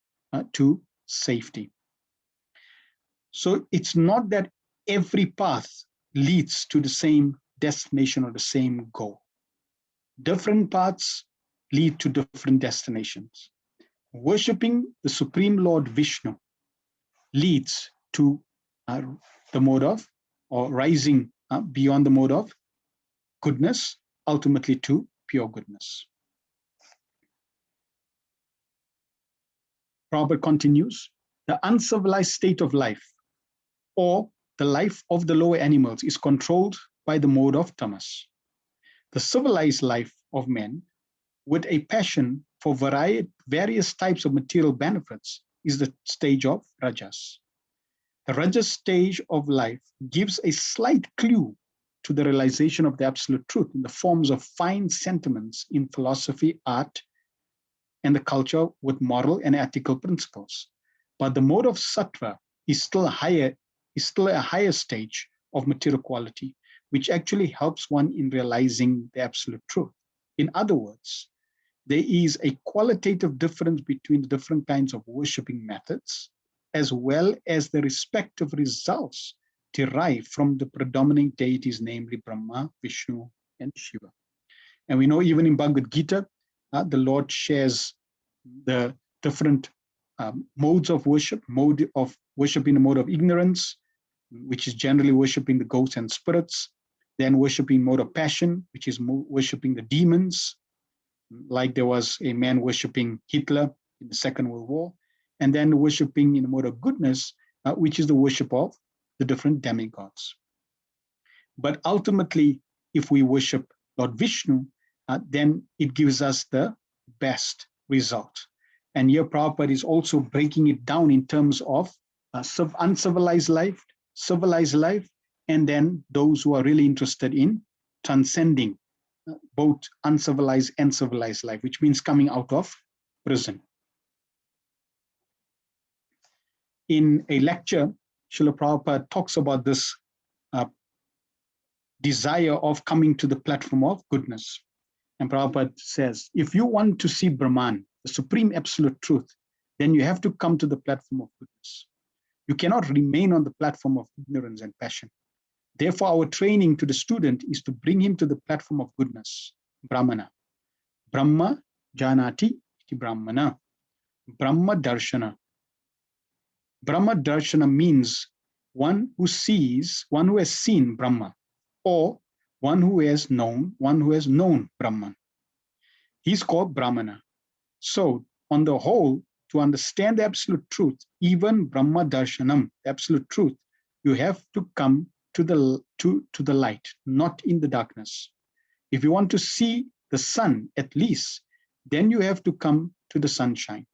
to safety. So it's not that every path leads to the same destination or the same goal. Different paths lead to different destinations. Worshipping the Supreme Lord Vishnu leads to the mode of, or rising beyond the mode of goodness, ultimately to pure goodness. Prabhupada continues, the uncivilized state of life, or the life of the lower animals, is controlled by the mode of tamas. The civilized life of men, with a passion for various types of material benefits, is the stage of rajas. The rajas stage of life gives a slight clue to the realization of the absolute truth in the forms of fine sentiments in philosophy, art, and the culture with moral and ethical principles. But the mode of sattva is still a higher stage of material quality, which actually helps one in realizing the absolute truth. In other words, there is a qualitative difference between the different kinds of worshipping methods, as well as the respective results derived from the predominant deities, namely Brahma, Vishnu, and Shiva. And we know even in Bhagavad Gita, the Lord shares the different modes of worship, mode of worshiping the mode of ignorance, which is generally worshiping the ghosts and spirits, then worshiping mode of passion, which is worshiping the demons, like there was a man worshiping Hitler in the Second World War, and then worshipping in the mode of goodness, which is the worship of the different demigods. But ultimately, if we worship Lord Vishnu, then it gives us the best result. And here Prabhupada is also breaking it down in terms of uncivilized life, civilized life, and then those who are really interested in transcending both uncivilized and civilized life, which means coming out of prison. In a lecture, Srila Prabhupada talks about this desire of coming to the platform of goodness. And Prabhupada says, if you want to see Brahman, the supreme absolute truth, then you have to come to the platform of goodness. You cannot remain on the platform of ignorance and passion. Therefore, our training to the student is to bring him to the platform of goodness, Brahmana. Brahma janati iti Brahmana. Brahma darshana. Brahma darshana means one who sees, one who has seen Brahma, or one who has known Brahman. He's called Brahmana. So, on the whole, to understand the absolute truth, even Brahma darshanam, the absolute truth, you have to come to the light, not in the darkness. If you want to see the sun, at least, then you have to come to the sunshine.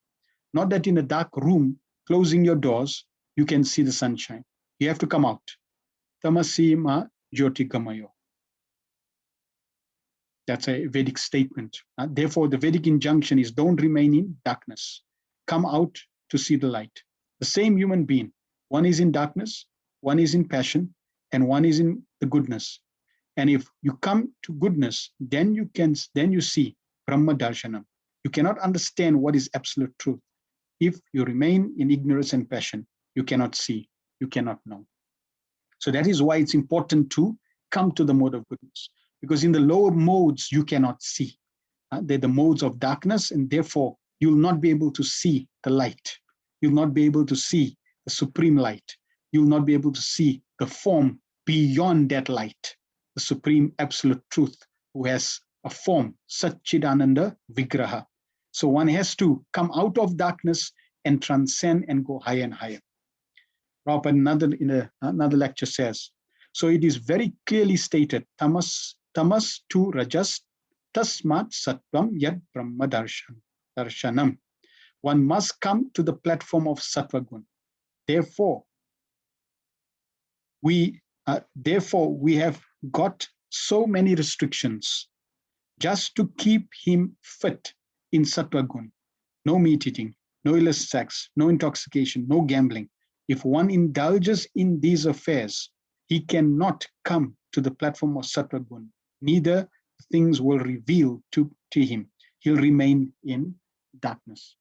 Not that in a dark room, closing your doors, you can see the sunshine. You have to come out. Tamasi ma jyoti gamayo. That's a Vedic statement. Therefore, the Vedic injunction is don't remain in darkness. Come out to see the light. The same human being, one is in darkness, one is in passion, and one is in the goodness. And if you come to goodness, then you see Brahma Darshanam. You cannot understand what is absolute truth. If you remain in ignorance and passion, you cannot see, you cannot know. So that is why it's important to come to the mode of goodness. Because in the lower modes, you cannot see. They're the modes of darkness, and therefore you'll not be able to see the light. You'll not be able to see the supreme light. You'll not be able to see the form beyond that light, the supreme absolute truth, who has a form, Satchidananda Vigraha. So one has to come out of darkness and transcend and go higher and higher. Prabhupada in another lecture says, so it is very clearly stated, tamas tu rajas tasmat sattvam yad brahma darshanam. One must come to the platform of sattva gun. Therefore, we have got so many restrictions just to keep him fit in sattva gun. No meat eating, no illicit sex, no intoxication, no gambling. If one indulges in these affairs, he cannot come to the platform of sattva gun. Neither things will reveal to him. He'll remain in darkness.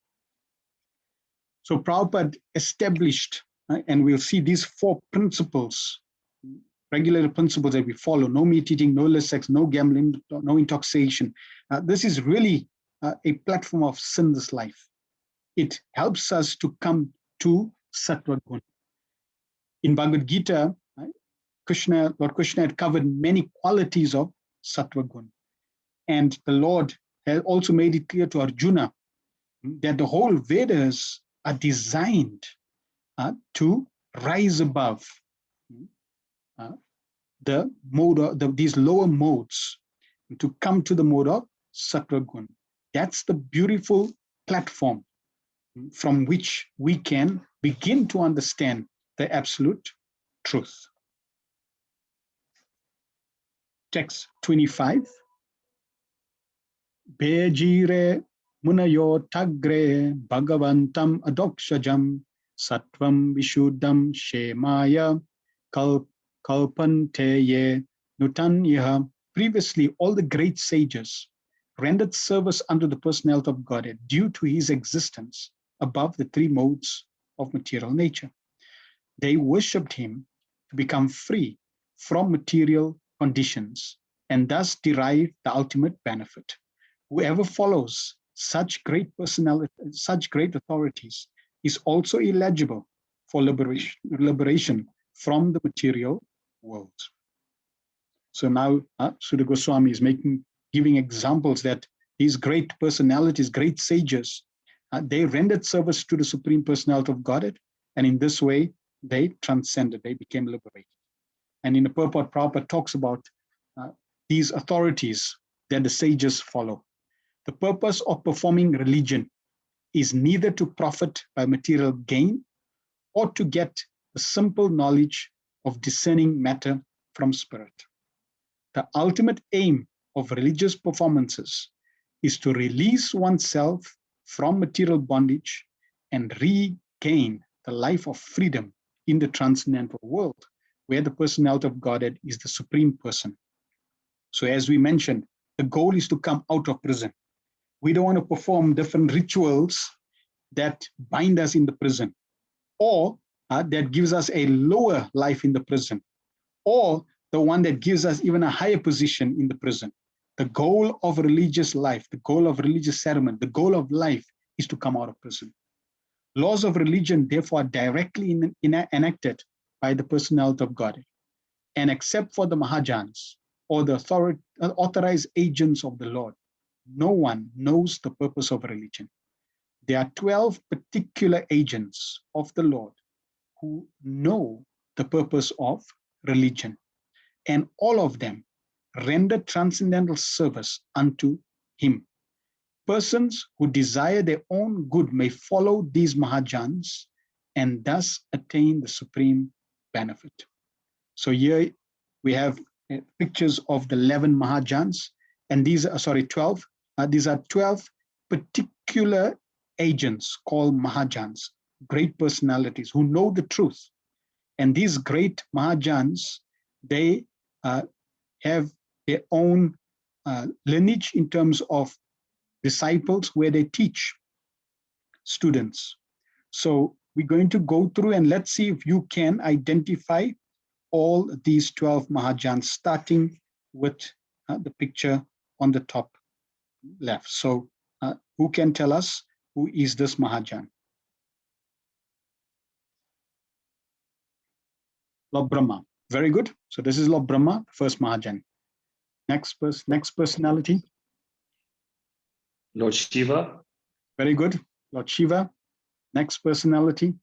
So Prabhupada established, and we'll see these 4 principles, regular principles that we follow: no meat eating, no illicit sex, no gambling, no intoxication. This is really a platform of sinless life. It helps us to come to sattva gun. In Bhagavad Gita, Lord Krishna had covered many qualities of sattva gun. And the Lord had also made it clear to Arjuna that the whole Vedas are designed to rise above the mode of these lower modes, to come to the mode of sattva gun. That's the beautiful platform from which we can begin to understand the absolute truth. Text 25. Bejire munayo tagre bhagavantam adokshajam sattvam vishuddham shemaya kalpanteye nutanyaha. Previously, all the great sages rendered service unto the personality of Godhead due to his existence above the 3 modes of material nature. They worshipped him to become free from material conditions and thus derive the ultimate benefit. Whoever follows such great personality, such great authorities, is also eligible for liberation from the material world. So now Sudha Goswami is giving examples that these great personalities, great sages, they rendered service to the Supreme Personality of Godhead, and in this way, they transcended, they became liberated. And in the purport, Prabhupada talks about these authorities that the sages follow. The purpose of performing religion is neither to profit by material gain or to get the simple knowledge of discerning matter from spirit. The ultimate aim of religious performances is to release oneself from material bondage and regain the life of freedom in the transcendental world, where the personality of Godhead is the supreme person. So as we mentioned, the goal is to come out of prison. We don't want to perform different rituals that bind us in the prison, or that gives us a lower life in the prison, or the one that gives us even a higher position in the prison. The goal of religious life, the goal of religious ceremony, the goal of life is to come out of prison. Laws of religion, therefore, are directly enacted by the personality of God. And except for the Mahajans or the authorized agents of the Lord, no one knows the purpose of religion. There are 12 particular agents of the Lord who know the purpose of religion, and all of them render transcendental service unto him. Persons who desire their own good may follow these Mahajans and thus attain the supreme benefit. So here we have pictures of the 11 Mahajans, and these are, 12. These are 12 particular agents called Mahajans, great personalities who know the truth. And these great Mahajans, they have their own lineage in terms of disciples where they teach students. So we're going to go through and let's see if you can identify all these 12 Mahajans, starting with the picture on the top left. So who can tell us who is this Mahajan? Lord Brahma. Very good. So this is Lord Brahma, first Mahajan. Next personality. Lord Shiva. Very good. Lord Shiva. Next personality.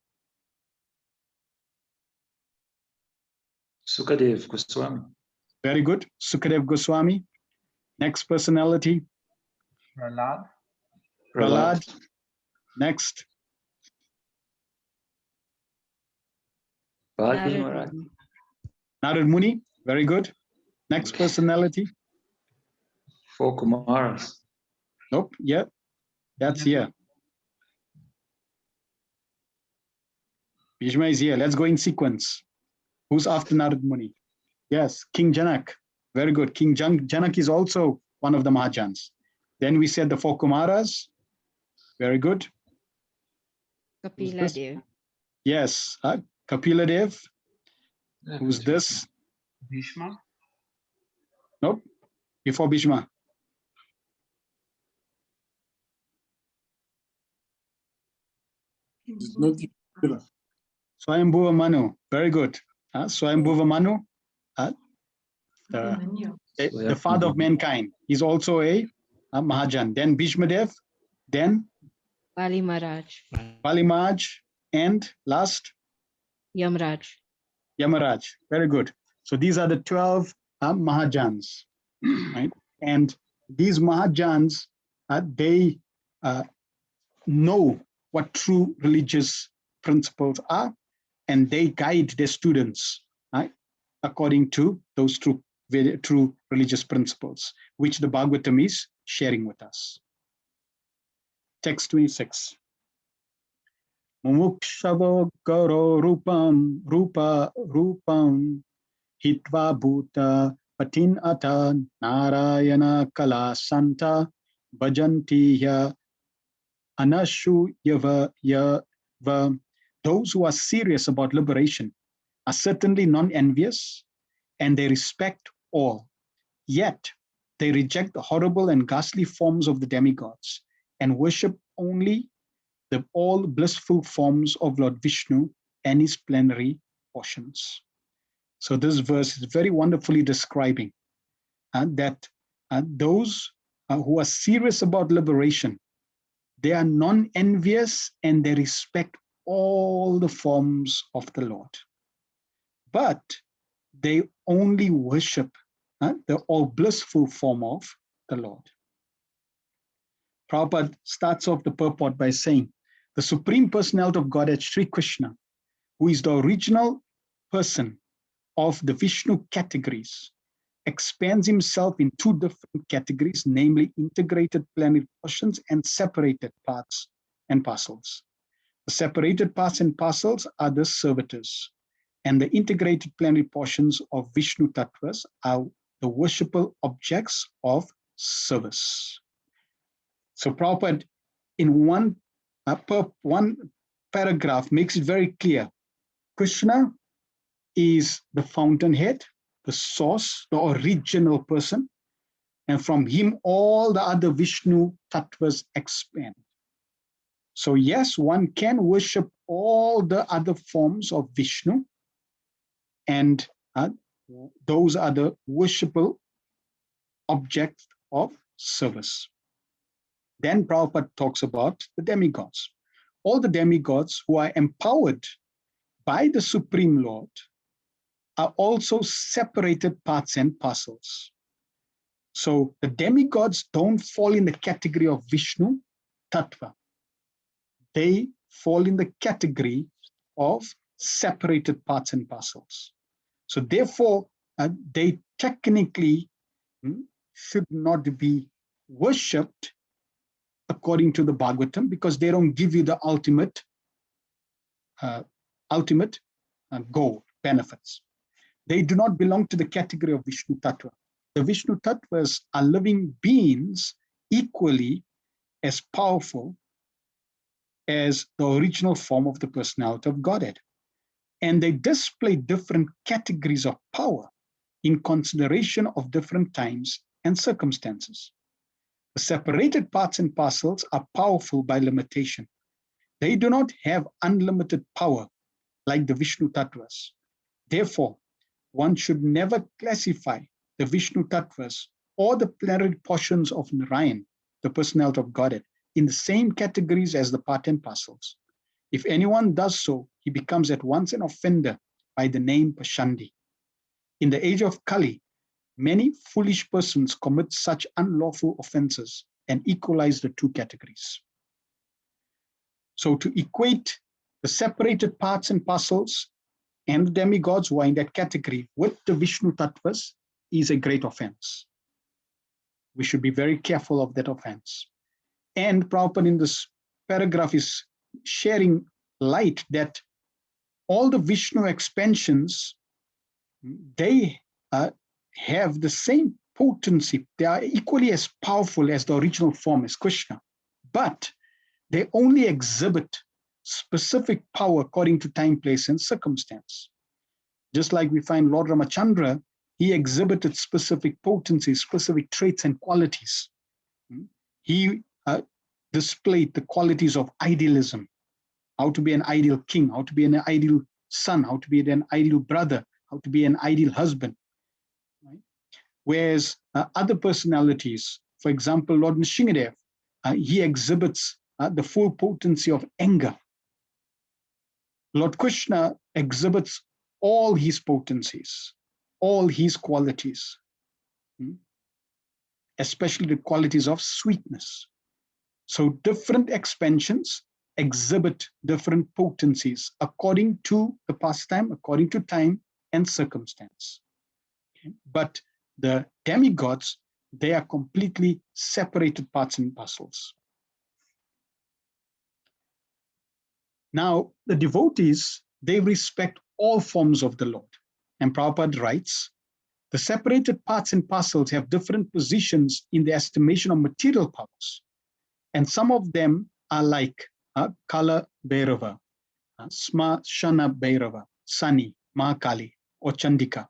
Sukadev Goswami. Very good. Sukadev Goswami. Next personality. Prahlad. Next. Narad Muni. Very good. Next personality. Four Kumaras. Nope. Yeah. That's here. Bhishma is here. Let's go in sequence. Who's after Narad Muni? Yes, King Janak. Very good. King Janak is also one of the Mahajans. Then we said the four Kumaras. Very good. Kapila Dev. Yes, Kapila Dev. Who's this? Bhishma. Nope. Before Bhishma. Swayam-Rupa Manu. Very good. Swayam-Rupa Manu, the father of mankind. He's also a Mahajan. Then Bhishma Dev. Then Bali Maharaj. Bali Maharaj. And last? Yamraj. Yamaraj. Very good. So these are the 12 Mahajans. Right? And these Mahajans, they know what true religious principles are, and they guide their students, right, according to those true religious principles, which the Bhagavatam is sharing with us. Text 26. Mumukshavo garo rupa hitva bhuta patin ata narayana kala santa bhajanti ya anashu yava. Those who are serious about liberation are certainly non-envious, and they respect all. Yet they reject the horrible and ghastly forms of the demigods and worship only the all blissful forms of Lord Vishnu and his plenary portions. So this verse is very wonderfully describing that those who are serious about liberation, they are non-envious and they respect all the forms of the Lord. But they only worship the all blissful form of the Lord. Prabhupada starts off the purport by saying, the Supreme Personality of Godhead, Sri Krishna, who is the original person of the Vishnu categories, expands himself in two different categories, namely integrated plenary portions and separated parts and parcels. The separated parts and parcels are the servitors, and the integrated plenary portions of Vishnu Tattvas are the worshipable objects of service. So Prabhupada, in one paragraph, makes it very clear. Krishna is the fountainhead, the source, the original person, and from him all the other Vishnu Tattvas expand. So yes, one can worship all the other forms of Vishnu, and those are the worshipable objects of service. Then Prabhupada talks about the demigods. All the demigods who are empowered by the Supreme Lord are also separated parts and parcels. So the demigods don't fall in the category of Vishnu Tattva. They fall in the category of separated parts and parcels. So therefore, they technically should not be worshipped according to the Bhagavatam, because they don't give you the ultimate goal, benefits. They do not belong to the category of Vishnu Tattva. The Vishnu Tattvas are living beings equally as powerful as the original form of the personality of Godhead. And they display different categories of power in consideration of different times and circumstances. The separated parts and parcels are powerful by limitation. They do not have unlimited power like the Vishnu Tattvas. Therefore, one should never classify the Vishnu Tattvas or the plenary portions of Narayan, the personality of Godhead, in the same categories as the part and parcels. If anyone does so, he becomes at once an offender by the name Pashandi. In the age of Kali, many foolish persons commit such unlawful offenses and equalize the two categories. So to equate the separated parts and parcels and the demigods who are in that category with the Vishnu Tattvas is a great offense. We should be very careful of that offense. And Prabhupada in this paragraph is sharing light that all the Vishnu expansions, they have the same potency. They are equally as powerful as the original form, as Krishna, but they only exhibit specific power according to time, place, and circumstance. Just like we find Lord Ramachandra, he exhibited specific potencies, specific traits and qualities. He displayed the qualities of idealism, how to be an ideal king, how to be an ideal son, how to be an ideal brother, how to be an ideal husband. Right? Whereas other personalities, for example, Lord Nrsingadev, he exhibits the full potency of anger. Lord Krishna exhibits all his potencies, all his qualities, especially the qualities of sweetness. So different expansions exhibit different potencies according to the pastime, according to time and circumstance. Okay? But the demigods, they are completely separated parts and parcels. Now, the devotees, they respect all forms of the Lord. And Prabhupada writes, the separated parts and parcels have different positions in the estimation of material powers. And some of them are like Kala Bhairava, Sma Shana Bhairava, Sani, Mahakali, or Chandika.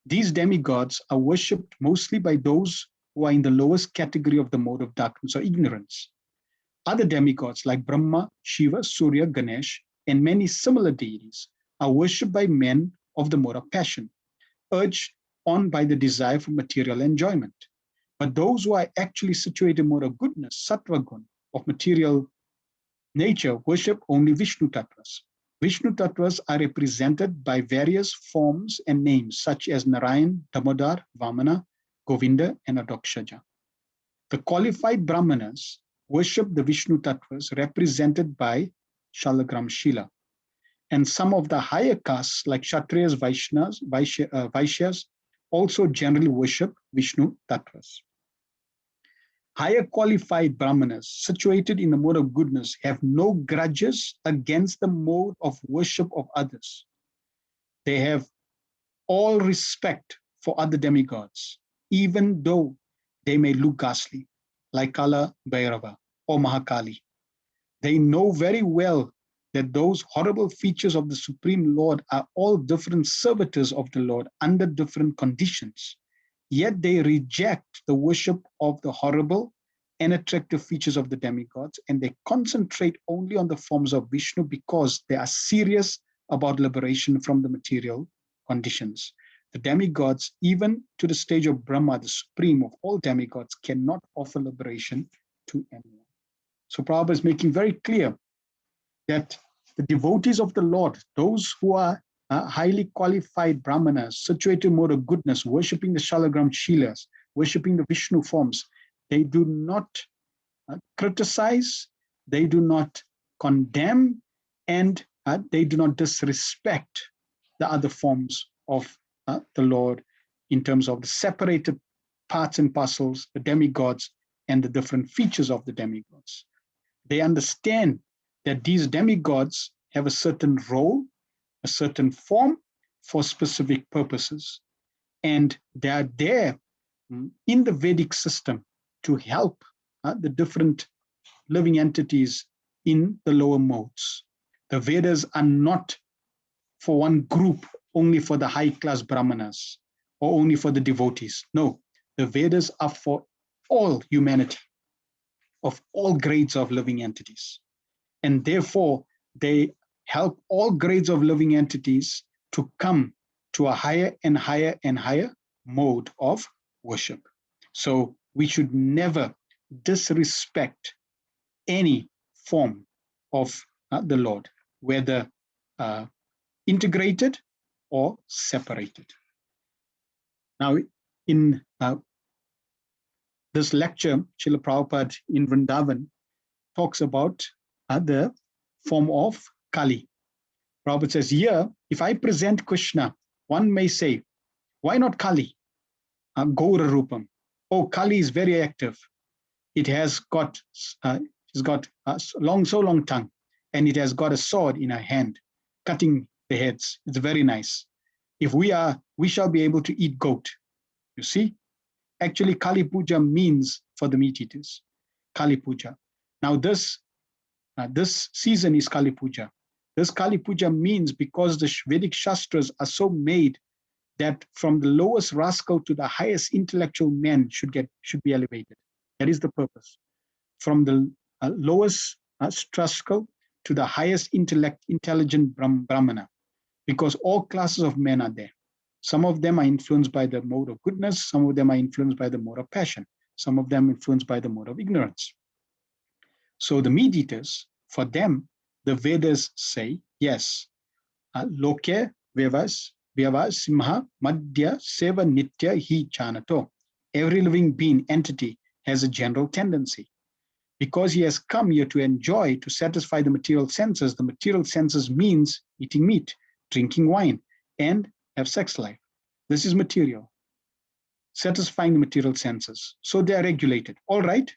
These demigods are worshipped mostly by those who are in the lowest category of the mode of darkness or ignorance. Other demigods like Brahma, Shiva, Surya, Ganesh, and many similar deities are worshipped by men of the mode of passion, urged on by the desire for material enjoyment. But those who are actually situated in mode of goodness, Sattva Gun, of material nature worship only Vishnu Tattvas. Vishnu Tattvas are represented by various forms and names such as Narayan, Damodar, Vamana, Govinda, and Adokshaja. The qualified Brahmanas worship the Vishnu Tattvas represented by Shalagram Shila. And some of the higher castes like Kshatriyas, Vaishyas also generally worship Vishnu Tattvas. Higher qualified Brahmanas situated in the mode of goodness have no grudges against the mode of worship of others. They have all respect for other demigods, even though they may look ghastly, like Kala Bhairava or Mahakali. They know very well that those horrible features of the Supreme Lord are all different servitors of the Lord under different conditions. Yet they reject the worship of the horrible and attractive features of the demigods, and they concentrate only on the forms of Vishnu because they are serious about liberation from the material conditions. The demigods, even to the stage of Brahma, the supreme of all demigods, cannot offer liberation to anyone. So Prabhupada is making very clear that the devotees of the Lord, those who are highly qualified Brahmanas, situated in mode of goodness, worshipping the Shalagram Shilas, worshipping the Vishnu forms, they do not criticize, they do not condemn, and they do not disrespect the other forms of the Lord in terms of the separated parts and parcels, the demigods, and the different features of the demigods. They understand that these demigods have a certain role, a certain form for specific purposes. And they are there in the Vedic system to help the different living entities in the lower modes. The Vedas are not for one group, only for the high-class Brahmanas or only for the devotees. No, the Vedas are for all humanity, of all grades of living entities. And therefore, they help all grades of living entities to come to a higher and higher and higher mode of worship. So we should never disrespect any form of the Lord, whether integrated or separated. Now, in this lecture, Srila Prabhupada in Vrindavan talks about the form of Kali. Prabhupada says, here, if I present Krishna, one may say, why not Kali? Gaura Rupam. Oh, Kali is very active. It has got a long tongue, and it has got a sword in her hand, cutting the heads. It's very nice. If we shall be able to eat goat. You see? Actually, Kali Puja means for the meat eaters. Kali Puja. Now this season is Kali Puja. This Kali Puja means because the Vedic Shastras are so made that from the lowest rascal to the highest intellectual man should be elevated. That is the purpose. From the lowest rascal to the highest intelligent Brahmana, because all classes of men are there. Some of them are influenced by the mode of goodness. Some of them are influenced by the mode of passion. Some of them influenced by the mode of ignorance. So the meat eaters, for them, the Vedas say, yes, loke vyavas simha madhya seva nitya hi chanato. Every living being, entity, has a general tendency. Because he has come here to enjoy, to satisfy the material senses means eating meat, drinking wine, and have sex life. This is material, satisfying the material senses. So they are regulated. All right,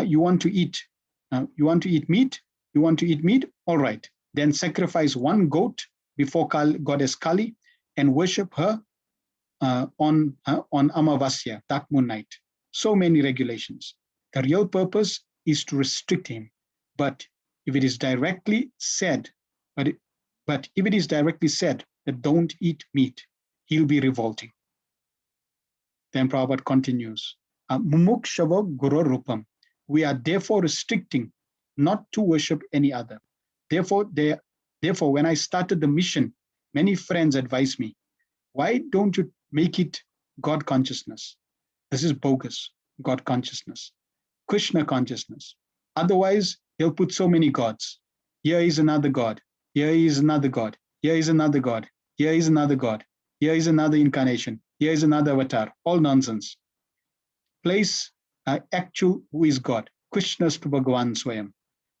you want to eat meat? You want to eat meat? All right. Then sacrifice one goat before Goddess Kali and worship her on Amavasya, dark moon night. So many regulations. The real purpose is to restrict him. But if it is directly said, that don't eat meat, he'll be revolting. Then Prabhupada continues, Mumukshava Guru Rupam. We are therefore restricting not to worship any other. Therefore, when I started the mission, many friends advised me, why don't you make it God consciousness? This is bogus, God consciousness, Krishna consciousness. Otherwise, He'll put so many gods. Here is another god. Here is another god. Here is another god. Here is another god. Here is another incarnation. Here is another avatar. All nonsense. Place actual who is God. Krishnastu Bhagavan Swayam.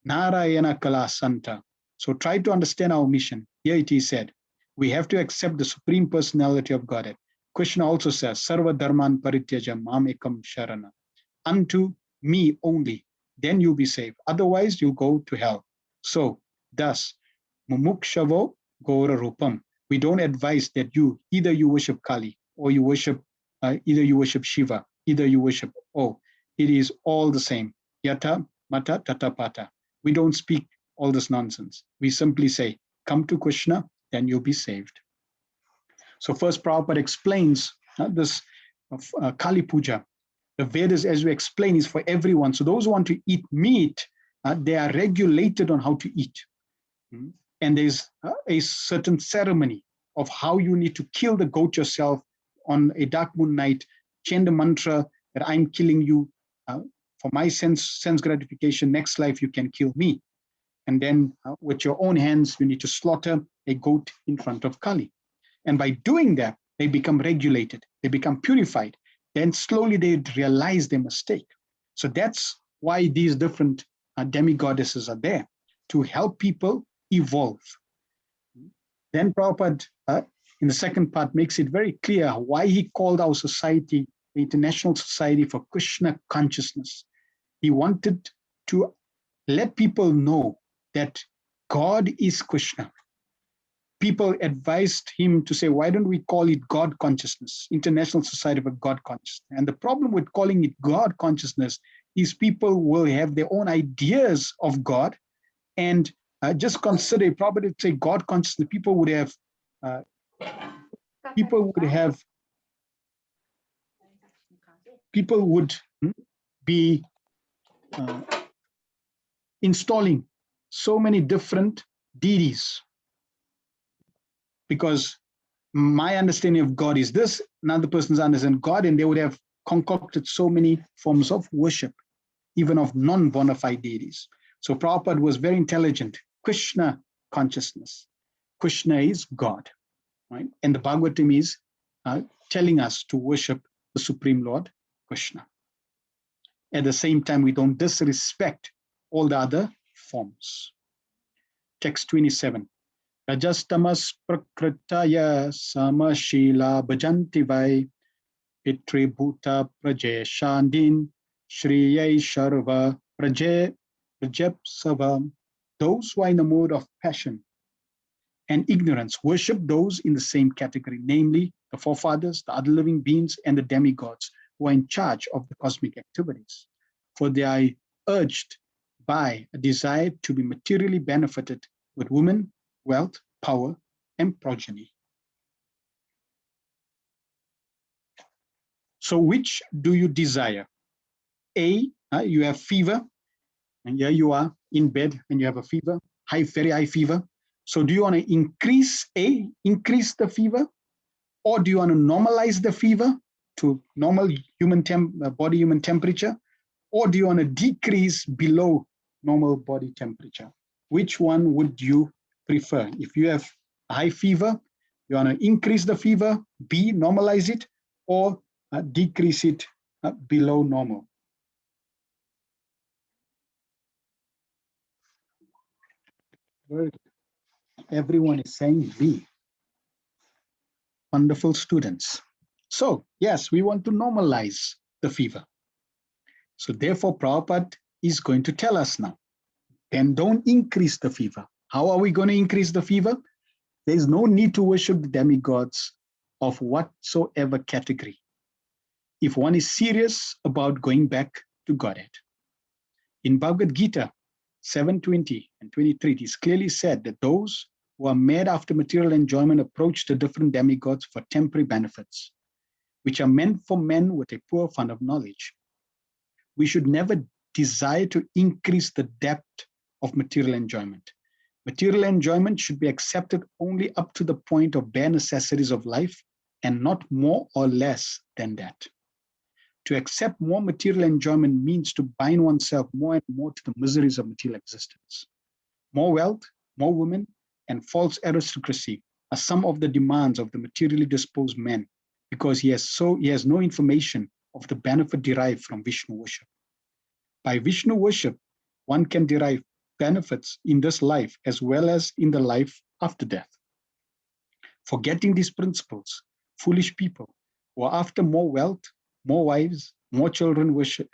Narayana Kala Santa. So try to understand our mission. Here it is said, we have to accept the Supreme Personality of Godhead. Krishna also says, Sarva Dharman Parityaja Mam Ekam Sharana. Unto me only, then you'll be saved. Otherwise, you'll go to hell. So, thus, Mumukshavo Gora Rupam. We don't advise that either you worship Kali, or you worship, either you worship Shiva, either you worship, it is all the same. Yata, Mata, Tata, Pata. We don't speak all this nonsense. We simply say, come to Krishna, then you'll be saved. So first Prabhupada explains this Kali Puja. The Vedas, as we explain, is for everyone. So those who want to eat meat, they are regulated on how to eat. And there's a certain ceremony of how you need to kill the goat yourself on a dark moon night, chant the mantra that I'm killing you for my sense gratification. Next life, you can kill me. And then with your own hands, you need to slaughter a goat in front of Kali. And by doing that, they become regulated, they become purified. Then slowly they realize their mistake. So that's why these different demigoddesses are there, to help people evolve. Then Prabhupada, in the second part, makes it very clear why he called our society the International Society for Krishna Consciousness. He wanted to let people know that God is Krishna. People advised him to say, why don't we call it God Consciousness, International Society for God Consciousness? And the problem with calling it God Consciousness is people will have their own ideas of God, and just consider, probably say God Consciousness, people would be installing so many different deities, because my understanding of God is this, another person's understanding of God, and they would have concocted so many forms of worship, even of non-bona fide deities. So Prabhupada was very intelligent. Krishna consciousness. Krishna is God, right? And the Bhagavatam is telling us to worship the Supreme Lord, Krishna. At the same time, we don't disrespect all the other forms. Text 27. Rajastamas prakritaya samashila bhajanti vai pitri bhuta praje shandin shriyai sharva praje prajepsava. Those who are in the mode of passion and ignorance worship those in the same category, namely the forefathers, the other living beings, and the demigods who are in charge of the cosmic activities. For they are urged by a desire to be materially benefited with women, wealth, power, and progeny. So which do you desire? A, you have fever, and here you are in bed and you have a fever, very high fever. So do you want to increase the fever, or do you want to normalize the fever to normal human body human temperature, or do you want to decrease below normal body temperature? Which one would you prefer? If you have a high fever, you want to increase the fever, B, normalize it, or decrease it below normal. Everyone is saying B. Wonderful students. So yes, we want to normalize the fever. So therefore, Prabhupada is going to tell us now, then don't increase the fever. How are we going to increase the fever? There is no need to worship the demigods of whatsoever category, if one is serious about going back to Godhead. In Bhagavad Gita 7:20 and 23, it is clearly said that those who are mad after material enjoyment approach the different demigods for temporary benefits, which are meant for men with a poor fund of knowledge. We should never desire to increase the depth of material enjoyment. Material enjoyment should be accepted only up to the point of bare necessities of life, and not more or less than that. To accept more material enjoyment means to bind oneself more and more to the miseries of material existence. More wealth, more women, and false aristocracy are some of the demands of the materially disposed man, because he has no information of the benefit derived from Vishnu worship. By Vishnu worship, one can derive benefits in this life as well as in the life after death. Forgetting these principles, foolish people who are after more wealth, more wives, more children worship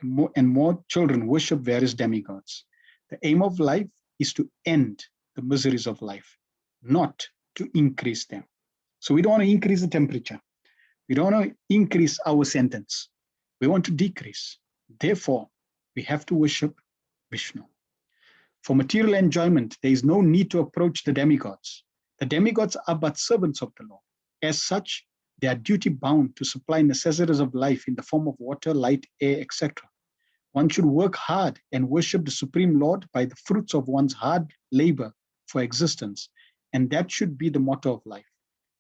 various demigods. The aim of life is to end the miseries of life, not to increase them. So we don't want to increase the temperature. We don't want to increase our sentence. We want to decrease. Therefore, we have to worship Vishnu. For material enjoyment, there is no need to approach the demigods. The demigods are but servants of the Lord. As such, they are duty-bound to supply necessities of life in the form of water, light, air, etc. One should work hard and worship the Supreme Lord by the fruits of one's hard labor for existence, and that should be the motto of life.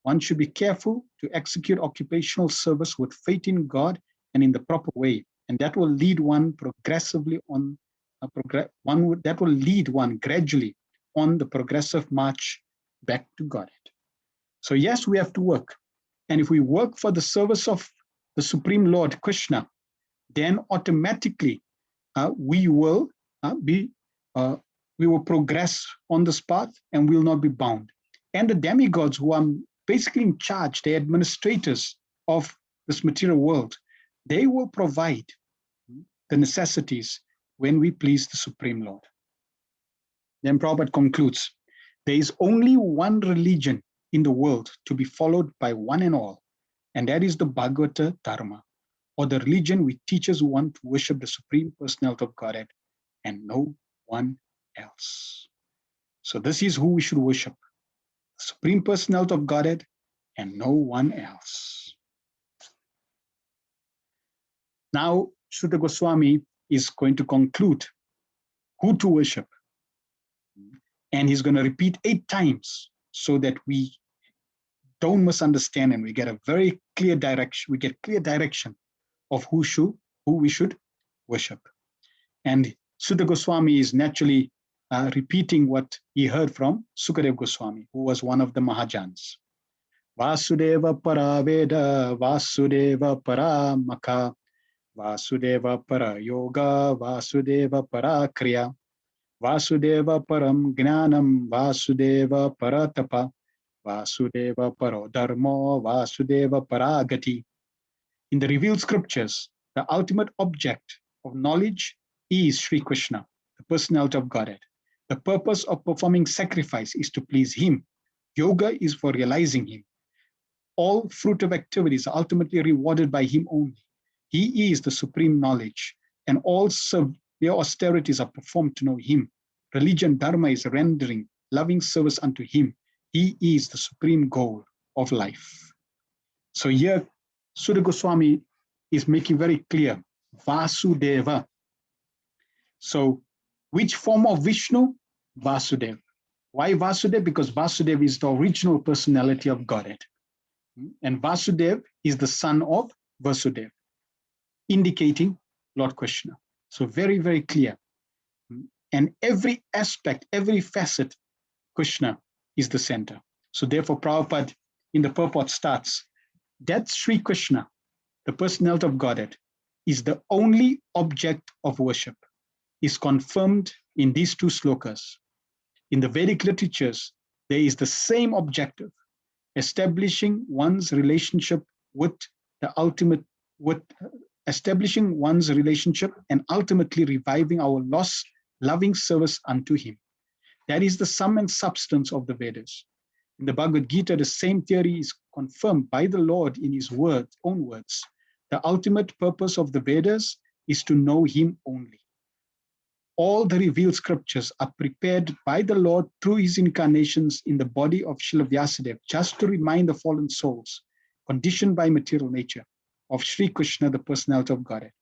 One should be careful to execute occupational service with faith in God and in the proper way, and that will lead one progressively on that will lead one gradually on the progressive march back to Godhead. So yes, we have to work. And if we work for the service of the Supreme Lord Krishna, then automatically we will progress on this path and will not be bound. And the demigods, who are basically in charge, the administrators of this material world, they will provide the necessities when we please the Supreme Lord. Then Prabhupada concludes, there is only one religion in the world to be followed by one and all, and that is the Bhagavata Dharma, or the religion which teaches one to worship the Supreme Personality of Godhead and no one else. So this is who we should worship, the Supreme Personality of Godhead and no one else. Now, Sutta Goswami is going to conclude who to worship. And he's going to repeat 8 times so that we don't misunderstand and we get a very clear direction. We get clear direction of who we should worship. And Sutta Goswami is naturally repeating what he heard from Sukadeva Goswami, who was one of the Mahajans. Vasudeva para Veda, Vasudeva para Makha, Vasudeva para Yoga, Vasudeva para Kriya, Vasudeva param Gnanam, Vasudeva para Tapa, Vasudeva paro Dharmo, Vasudeva paragati. In the revealed scriptures, the ultimate object of knowledge is Sri Krishna, the personality of Godhead. The purpose of performing sacrifice is to please Him. Yoga is for realizing Him. All fruitive activities are ultimately rewarded by Him only. He is the supreme knowledge, and all severe austerities are performed to know Him. Religion, Dharma, is rendering loving service unto Him. He is the supreme goal of life. So here, Sutta Goswami is making very clear, Vasudeva. So which form of Vishnu? Vasudeva. Why Vasudeva? Because Vasudeva is the original personality of Godhead. And Vasudeva is the son of Vasudeva, indicating Lord Krishna. So very, very clear. And every aspect, every facet, Krishna is the center. So therefore, Prabhupada in the purport starts, that Sri Krishna, the personality of Godhead, is the only object of worship, is confirmed in these 2 slokas. In the Vedic literatures, there is the same objective, establishing one's relationship with the ultimate, establishing one's relationship and ultimately reviving our lost loving service unto Him. That is the sum and substance of the Vedas. In the Bhagavad Gita, the same theory is confirmed by the Lord in His own words. The ultimate purpose of the Vedas is to know Him only. All the revealed scriptures are prepared by the Lord through His incarnations in the body of Srila Vyasadeva, just to remind the fallen souls, conditioned by material nature, of Sri Krishna, the personality of Godhead.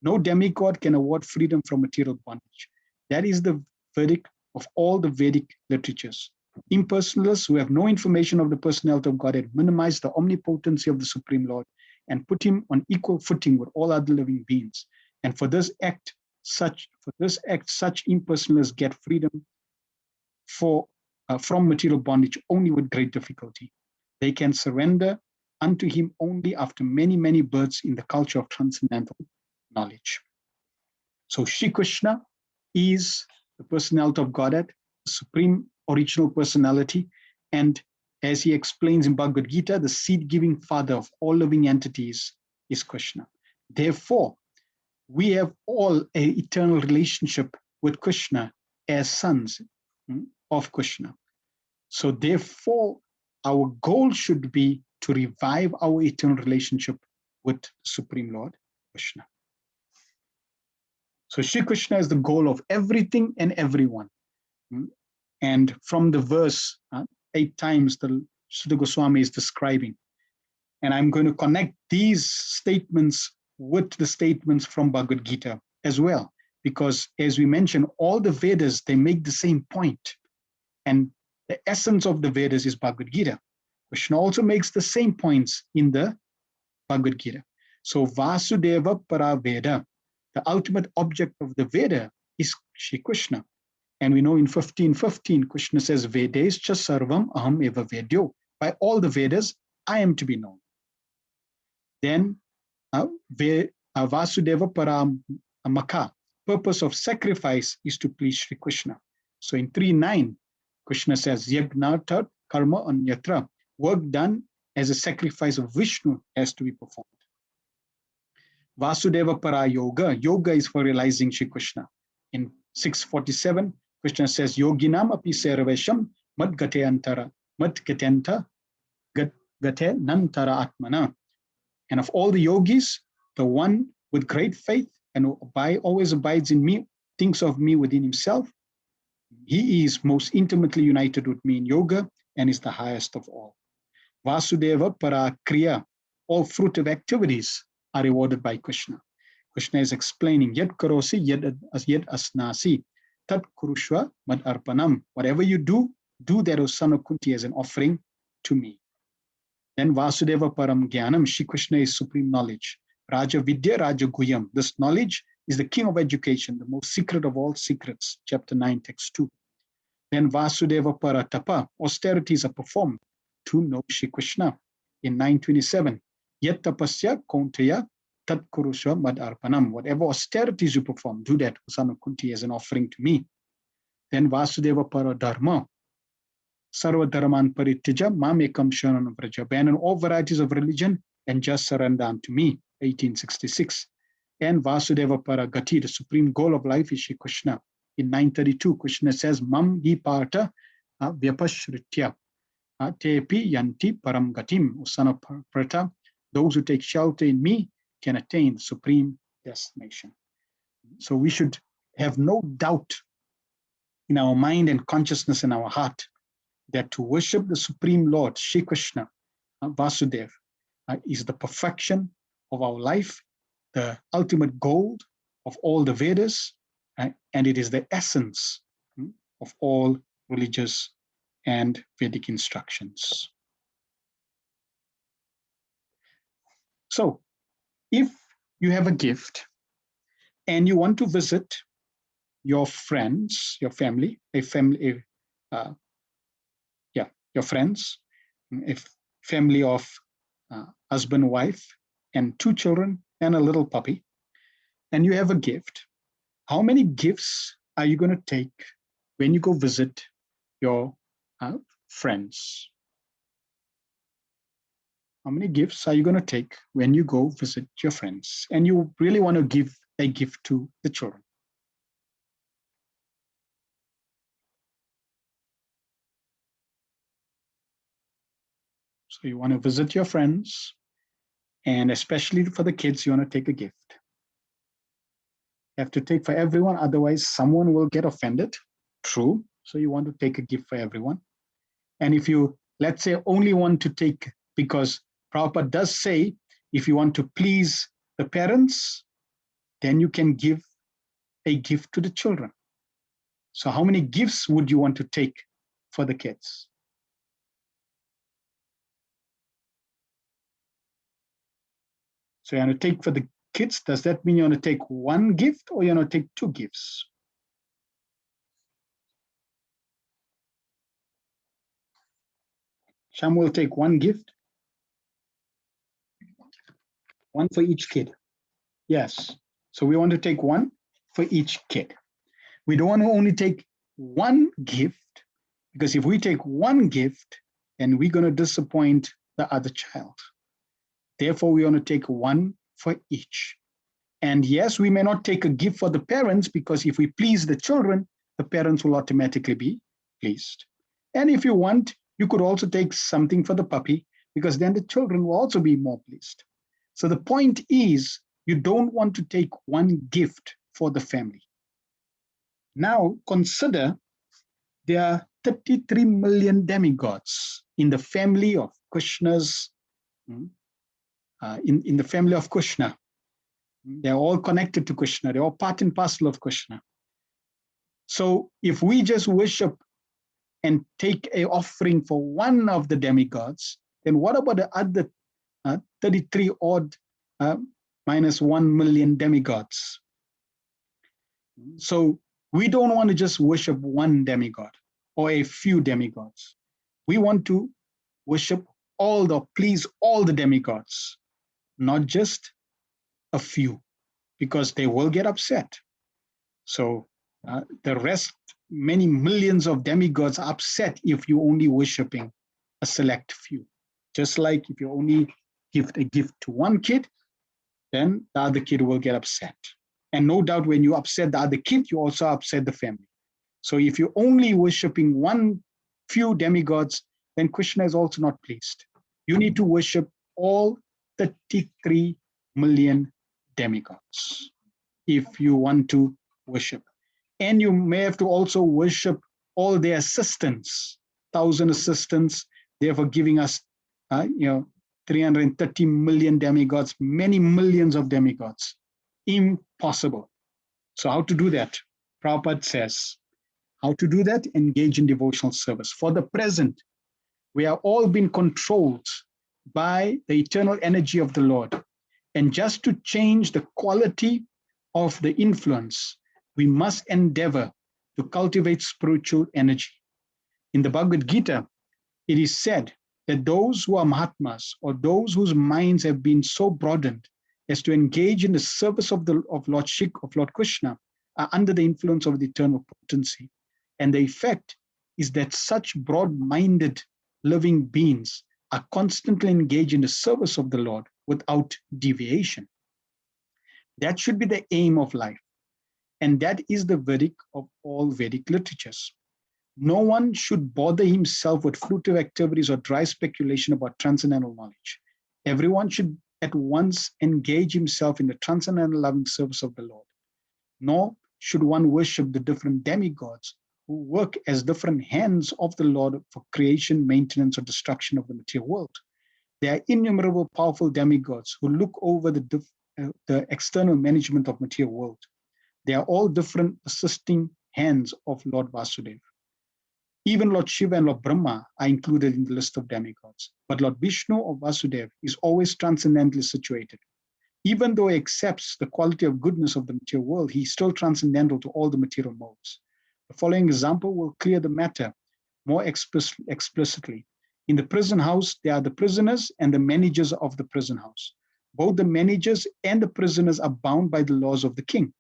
No demigod can award freedom from material bondage. That is the verdict of all the Vedic literatures. Impersonalists who have no information of the personality of Godhead minimize the omnipotency of the Supreme Lord and put him on equal footing with all other living beings. And for this act, such impersonalists get freedom from material bondage only with great difficulty. They can surrender unto him only after many, many births in the culture of transcendental knowledge. So Shri Krishna is the personality of Godhead, the supreme original personality, and as he explains in Bhagavad Gita, the seed-giving father of all living entities is Krishna. Therefore, we have all an eternal relationship with Krishna as sons of Krishna. So therefore, our goal should be to revive our eternal relationship with the Supreme Lord, Krishna. So Shri Krishna is the goal of everything and everyone. And from the verse, 8 times the Sutta Goswami is describing. And I'm going to connect these statements with the statements from Bhagavad Gita as well. Because as we mentioned, all the Vedas, they make the same point. And the essence of the Vedas is Bhagavad Gita. Krishna also makes the same points in the Bhagavad Gita. So Vasudeva Para Veda, the ultimate object of the Veda is Shri Krishna. And we know in 15:15, Krishna says, Vedescha sarvam aham eva vedyo. By all the Vedas, I am to be known. Then Vasudeva Paramaka, purpose of sacrifice is to please Shri Krishna. So in 3:9, Krishna says, Yagnata karma anyatra, work done as a sacrifice of Vishnu has to be performed. Vasudeva Para Yoga, yoga is for realizing Shri Krishna. In 6:47, Krishna says, Yoginam api servesham mad gate antara, mad gatenta gate nantara atmana. And of all the yogis, the one with great faith and always abides in me, thinks of me within himself, he is most intimately united with me in yoga and is the highest of all. Vasudeva Para Kriya, all fruitive activities are rewarded by Krishna. Krishna is explaining, Yad karosi yad asnasi, tat kurushva mad arpanam. Whatever you do that, O son of Kunti, as an offering to me. Then Vasudeva Param Jnanam, Shri Krishna is supreme knowledge. Raja Vidya Raja Guyam. This knowledge is the king of education, the most secret of all secrets. Chapter 9, text 2. Then Vasudeva Para Tapa, austerities are performed to know Shri Krishna. In 9:27, Yat tapasya kauntaya tat kurusha mad arpanam. Whatever austerities you perform, do that, son of Kunti, as an offering to me. Then Vasudeva Para Dharma, Sarva Dharman Parityaja Mamekam Sharanam Vraja. Abandon all varieties of religion and just surrender unto me. 1866. And Vasudeva Para Gati, the supreme goal of life is Shri Krishna. In 9:32, Krishna says, Mam hi parta vyapashritya tepi yanti param gatim. O son of Pratha, those who take shelter in me can attain the supreme destination. So we should have no doubt in our mind and consciousness in our heart that to worship the Supreme Lord, Shri Krishna, Vasudeva, is the perfection of our life, the ultimate goal of all the Vedas, and it is the essence of all religious and Vedic instructions. So, if you have a gift and you want to visit your friends, your family, your friends, a family of husband, wife, and 2 children and a little puppy, and you have a gift, how many gifts are you going to take when you go visit your friends? How many gifts are you going to take when you go visit your friends and you really want to give a gift to the children? So you want to visit your friends, and especially for the kids, you want to take a gift. You have to take for everyone, otherwise someone will get offended. True. So you want to take a gift for everyone. And if you, let's say, only want to take, because Prabhupada does say, if you want to please the parents, then you can give a gift to the children. So how many gifts would you want to take for the kids? So you're going to take for the kids. Does that mean you're going to take one gift or you're going to take two gifts? Some will take one gift, one for each kid. Yes. So we want to take one for each kid. We don't want to only take one gift, because if we take one gift, then we're going to disappoint the other child. Therefore, we want to take one for each. And yes, we may not take a gift for the parents, because if we please the children, the parents will automatically be pleased. And if you want, you could also take something for the puppy, because then the children will also be more pleased. So the point is, you don't want to take one gift for the family. Now consider there are 33 million demigods in the family of Krishna's, in the family of Krishna. They're all connected to Krishna. They're all part and parcel of Krishna. So if we just worship and take an offering for one of the demigods, then what about the other 33 odd minus 1 million demigods? So we don't want to just worship one demigod or a few demigods. We want to worship please all the demigods, not just a few, because they will get upset. So the rest, many millions of demigods are upset if you're only worshiping a select few. Just like if you only give a gift to one kid, then the other kid will get upset. And no doubt when you upset the other kid, you also upset the family. So if you're only worshiping one few demigods, then Krishna is also not pleased. You need to worship all 33 million demigods if you want to worship. And you may have to also worship all their assistants, 1,000 assistants, therefore giving us 330 million demigods, many millions of demigods. Impossible. So how to do that? Prabhupada says, how to do that? Engage in devotional service. For the present, we are all being controlled by the eternal energy of the Lord. And just to change the quality of the influence, we must endeavor to cultivate spiritual energy. In the Bhagavad Gita, it is said that those who are Mahatmas, or those whose minds have been so broadened as to engage in the service of Lord Krishna, are under the influence of the eternal potency. And the effect is that such broad-minded living beings are constantly engaged in the service of the Lord without deviation. That should be the aim of life. And that is the verdict of all Vedic literatures. No one should bother himself with fruitive activities or dry speculation about transcendental knowledge. Everyone should at once engage himself in the transcendental loving service of the Lord. Nor should one worship the different demigods who work as different hands of the Lord for creation, maintenance, or destruction of the material world. There are innumerable powerful demigods who look over the external management of material world. They are all different assisting hands of Lord Vasudeva. Even Lord Shiva and Lord Brahma are included in the list of demigods. But Lord Vishnu or Vasudeva is always transcendentally situated. Even though he accepts the quality of goodness of the material world, he is still transcendental to all the material modes. The following example will clear the matter more explicitly. In the prison house, there are the prisoners and the managers of the prison house. Both the managers and the prisoners are bound by the laws of the king.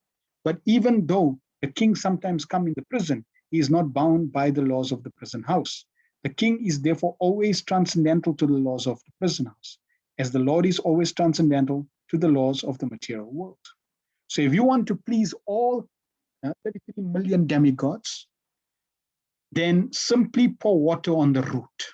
But even though the king sometimes comes in the prison, he is not bound by the laws of the prison house. The king is therefore always transcendental to the laws of the prison house, as the Lord is always transcendental to the laws of the material world. So if you want to please all 33 million demigods, then simply pour water on the root.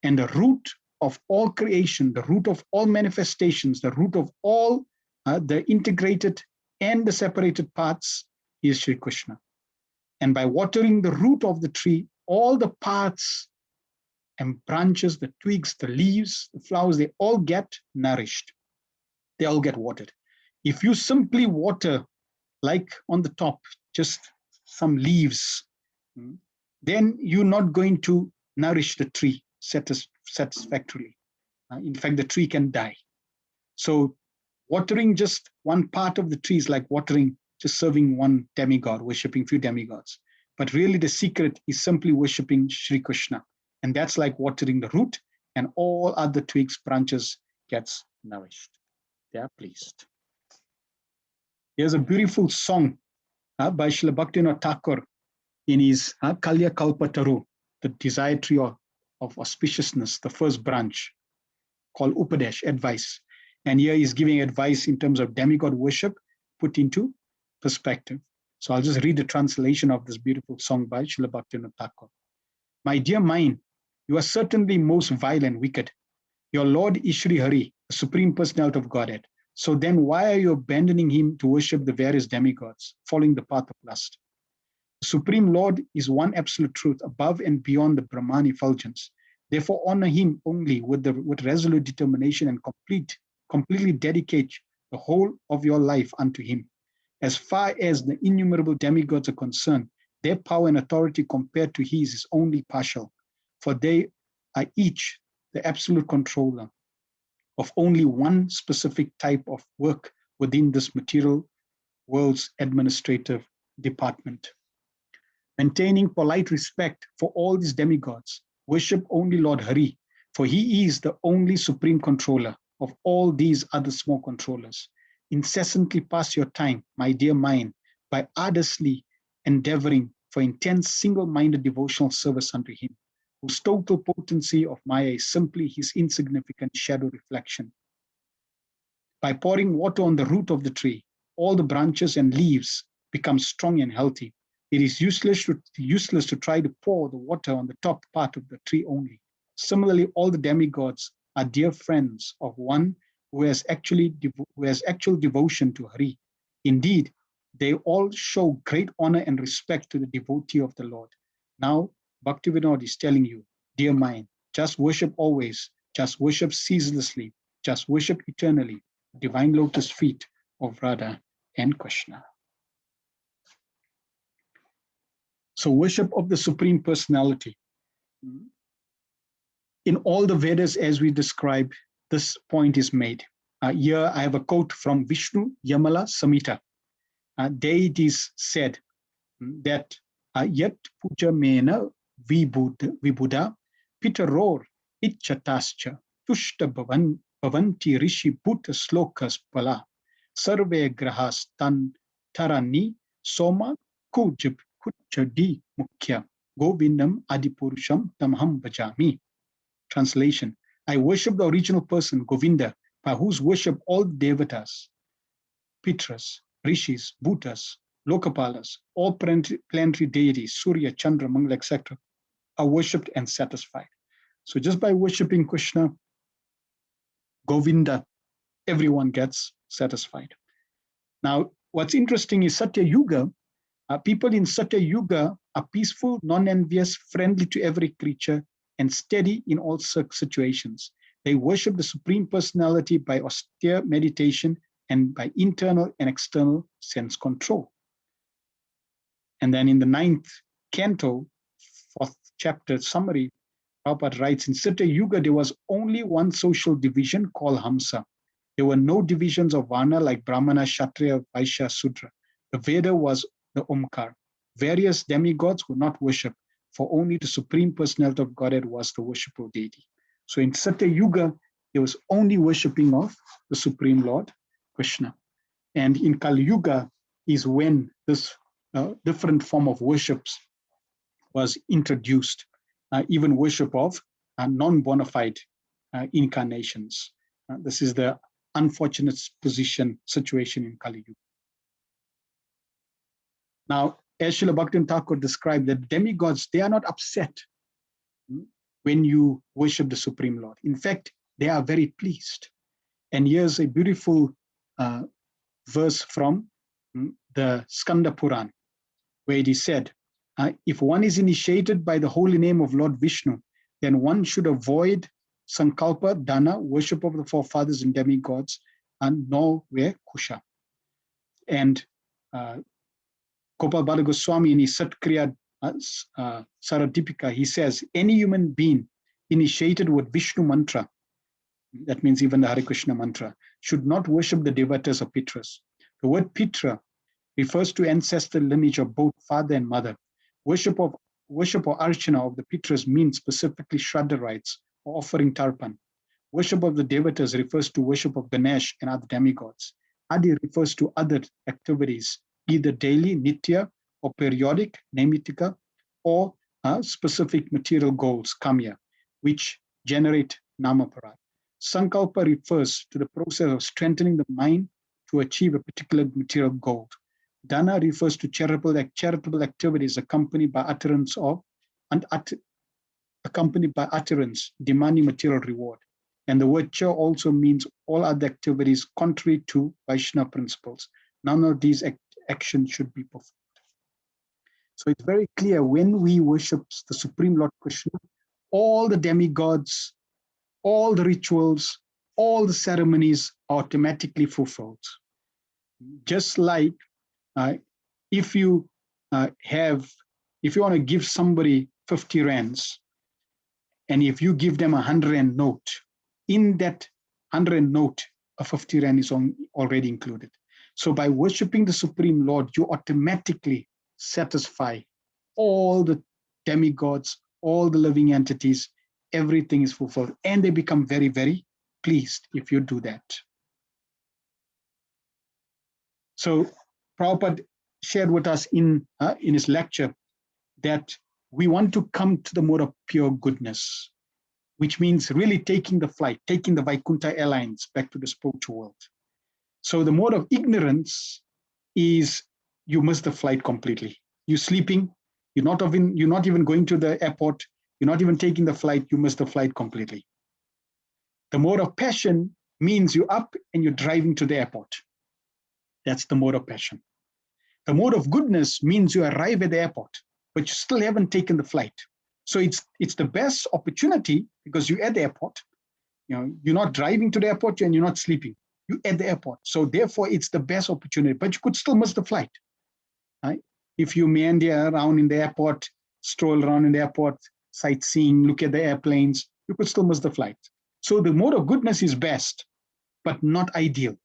And the root of all creation, the root of all manifestations, the root of all the integrated and the separated parts is Sri Krishna. And by watering the root of the tree, all the parts and branches, the twigs, the leaves, the flowers, they all get nourished. They all get watered. If you simply water, like on the top, just some leaves, then you're not going to nourish the tree satisfactorily. In fact, the tree can die. So watering just one part of the tree is like watering, just serving one demigod, worshipping few demigods. But really the secret is simply worshipping Sri Krishna. And that's like watering the root, and all other twigs, branches gets nourished. They are pleased. Here's a beautiful song by Srila Bhaktivinoda Thakur in his Kalya Kalpataru, the desired tree of auspiciousness, the first branch, called Upadesh, advice. And here he's giving advice in terms of demigod worship put into perspective. So I'll just read the translation of this beautiful song by Srila Bhaktivinoda Thakur. My dear mind, you are certainly most vile and wicked. Your Lord is Shri Hari, the Supreme Personality of Godhead. So then why are you abandoning him to worship the various demigods, following the path of lust? The Supreme Lord is one absolute truth above and beyond the Brahman effulgence. Therefore honor him only with resolute determination and completely dedicate the whole of your life unto him. As far as the innumerable demigods are concerned, their power and authority compared to his is only partial, for they are each the absolute controller of only one specific type of work within this material world's administrative department. Maintaining polite respect for all these demigods, worship only Lord Hari, for he is the only supreme controller of all these other small controllers. Incessantly pass your time, my dear mind, by arduously endeavoring for intense single-minded devotional service unto him, whose total potency of Maya is simply his insignificant shadow reflection. By pouring water on the root of the tree, all the branches and leaves become strong and healthy. It is useless to try to pour the water on the top part of the tree only. Similarly, all the demigods are dear friends of one who has actual devotion to Hari. Indeed, they all show great honor and respect to the devotee of the Lord. Now, Bhaktivinoda is telling you, dear mind, just worship always, just worship ceaselessly, just worship eternally, divine lotus feet of Radha and Krishna. So worship of the Supreme Personality. In all the Vedas, as we describe, this point is made. Here I have a quote from Vishnu Yamala Samhita. Deities said that yat puja mena vibuddha pitaror ichatascha tushta bhavanti rishi bhuta slokas pala sarve grahas tan tarani soma kuchadi mukhya govindam adipurusham tamham bhajami. Translation: I worship the original person, Govinda, by whose worship all devatas, pitras, rishis, bhutas, lokapalas, all planetary deities, Surya, Chandra, Mangala, etc., are worshipped and satisfied. So just by worshiping Krishna, Govinda, everyone gets satisfied. Now, what's interesting is Satya Yuga. People in Satya Yuga are peaceful, non-envious, friendly to every creature, and steady in all situations. They worship the Supreme Personality by austere meditation and by internal and external sense control. And then in the 9th canto, 4th chapter summary, Prabhupada writes, in Satya Yuga, there was only one social division called Hamsa. There were no divisions of Varna like Brahmana, Kshatriya, Vaishya, Sudra. The Veda was the Omkar. Various demigods were not worshipped, for only the Supreme Personality of Godhead was the worshipful deity. So in Satya Yuga, there was only worshipping of the Supreme Lord, Krishna. And in Kali Yuga is when this different form of worships was introduced, even worship of non-bona fide incarnations. This is the unfortunate situation in Kali Yuga. Now, as Srila Bhaktivinoda Thakur described, the demigods, they are not upset when you worship the Supreme Lord. In fact, they are very pleased. And here's a beautiful verse from the Skanda Puran, where it is said, if one is initiated by the holy name of Lord Vishnu, then one should avoid Sankalpa, Dana, worship of the forefathers and demigods, and nor wear Kusha. And Gopal Bala Goswami in his Satkriya Saradipika, he says, any human being initiated with Vishnu mantra, that means even the Hare Krishna mantra, should not worship the devatas or pitras. The word pitra refers to ancestral lineage of both father and mother. Worship or archana of the pitras means specifically Shraddha rites or offering tarpan. Worship of the devatas refers to worship of Ganesh and other demigods. Adi refers to other activities, either daily, nitya, or periodic, naimittika, or specific material goals, kamya, which generate namaparad. Sankalpa refers to the process of strengthening the mind to achieve a particular material goal. Dana refers to charitable activities accompanied by utterance demanding material reward. And the word cha also means all other activities contrary to Vaishnava principles. None of these actions should be performed. So it's very clear when we worship the Supreme Lord Krishna, all the demigods, all the rituals, all the ceremonies are automatically fulfilled. Just like if you want to give somebody 50 rands, and if you give them a 100 rand note, in that 100 note, a 50 rand is already included. So by worshiping the Supreme Lord, you automatically satisfy all the demigods, all the living entities, everything is fulfilled. And they become very, very pleased if you do that. So Prabhupada shared with us in his lecture that we want to come to the mode of pure goodness, which means really taking the flight, taking the Vaikuntha Airlines back to the spiritual world. So the mode of ignorance is you miss the flight completely. You're sleeping, you're not even going to the airport, you're not even taking the flight, you miss the flight completely. The mode of passion means you're up and you're driving to the airport. That's the mode of passion. The mode of goodness means you arrive at the airport, but you still haven't taken the flight. So it's the best opportunity because you're at the airport. You're not driving to the airport and you're not sleeping. You're at the airport. So therefore, it's the best opportunity, but you could still miss the flight. Right? If you meander around in the airport, stroll around in the airport, sightseeing, look at the airplanes, you could still miss the flight. So the mode of goodness is best, but not ideal.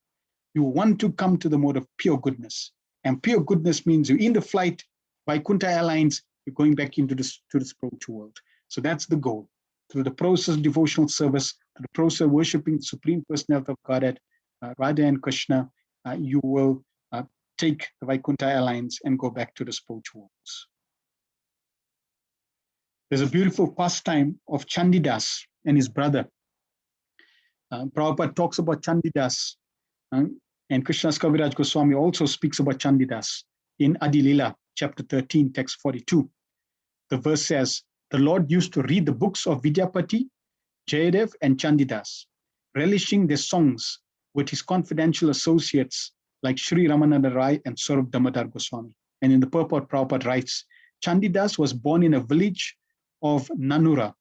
You want to come to the mode of pure goodness. And pure goodness means you're in the flight, Vaikuntha Airlines, you're going back into the spiritual world. So that's the goal. Through the process of devotional service, through the process of worshiping the Supreme Personality of Godhead, Radha and Krishna, you will take the Vaikuntha Airlines and go back to the spiritual worlds. There's a beautiful pastime of Chandidas and his brother. Prabhupada talks about Chandidas, and Krishnadas Kaviraj Goswami also speaks about Chandidas in Adi Lila, chapter 13, text 42. The verse says, the Lord used to read the books of Vidyapati, Jayadev, and Chandidas, relishing their songs with his confidential associates like Sri Ramananda Rai and Swarup Damodar Goswami. And in the purport, Prabhupada writes, Chandidas was born in a village of Nanura,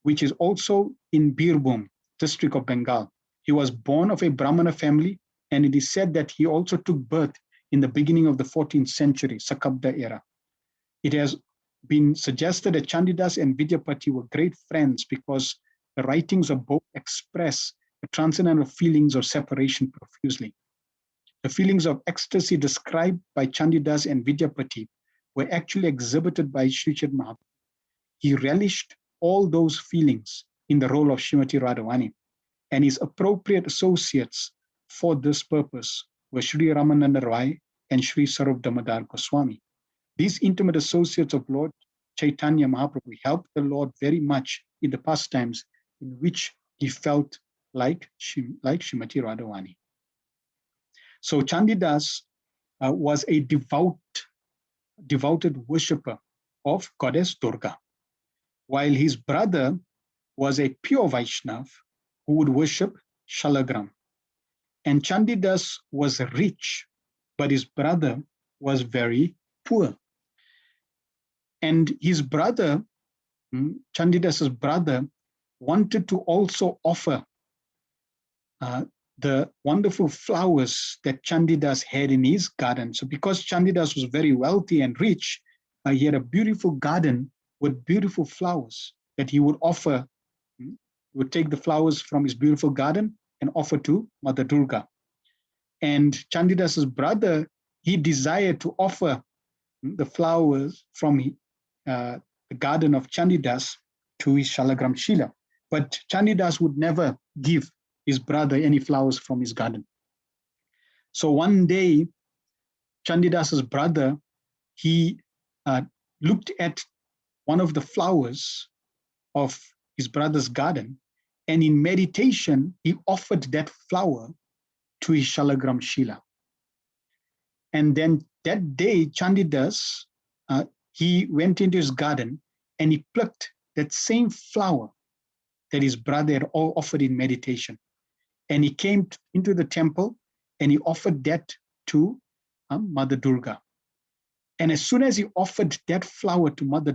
which is also in Birbhum, district of Bengal. He was born of a Brahmana family, and it is said that he also took birth in the beginning of the 14th century, Sakabda era. It has been suggested that Chandidas and Vidyapati were great friends because the writings of both express the transcendental feelings of separation profusely. The feelings of ecstasy described by Chandidas and Vidyapati were actually exhibited by Sri Chaitanya Mahaprabhu. He relished all those feelings in the role of Srimati Radhavani, and his appropriate associates for this purpose were Sri Ramananda Rai and Sri Swarup Damodar Goswami. These intimate associates of Lord Chaitanya Mahaprabhu helped the Lord very much in the pastimes in which he felt like Srimati Radhavani. So Chandidas was a devoted worshipper of Goddess Durga, while his brother was a pure Vaishnav who would worship Shalagram. And Chandidas was rich, but his brother was very poor. And his brother, Chandidas's brother, wanted to also offer the wonderful flowers that Chandidas had in his garden. So because Chandidas was very wealthy and rich, he had a beautiful garden with beautiful flowers that he would offer. He would take the flowers from his beautiful garden and offer to Mother Durga. And Chandidas's brother, he desired to offer the flowers from the garden of Chandidas to his Shalagram Shila. But Chandidas would never give his brother any flowers from his garden. So one day, Chandidas's brother, he looked at one of the flowers of his brother's garden, and in meditation, he offered that flower to his Shalagram Shila. And then that day, Chandidas, he went into his garden and he plucked that same flower that his brother had all offered in meditation. And he came into the temple and he offered that to Mother Durga. And as soon as he offered that flower to Mother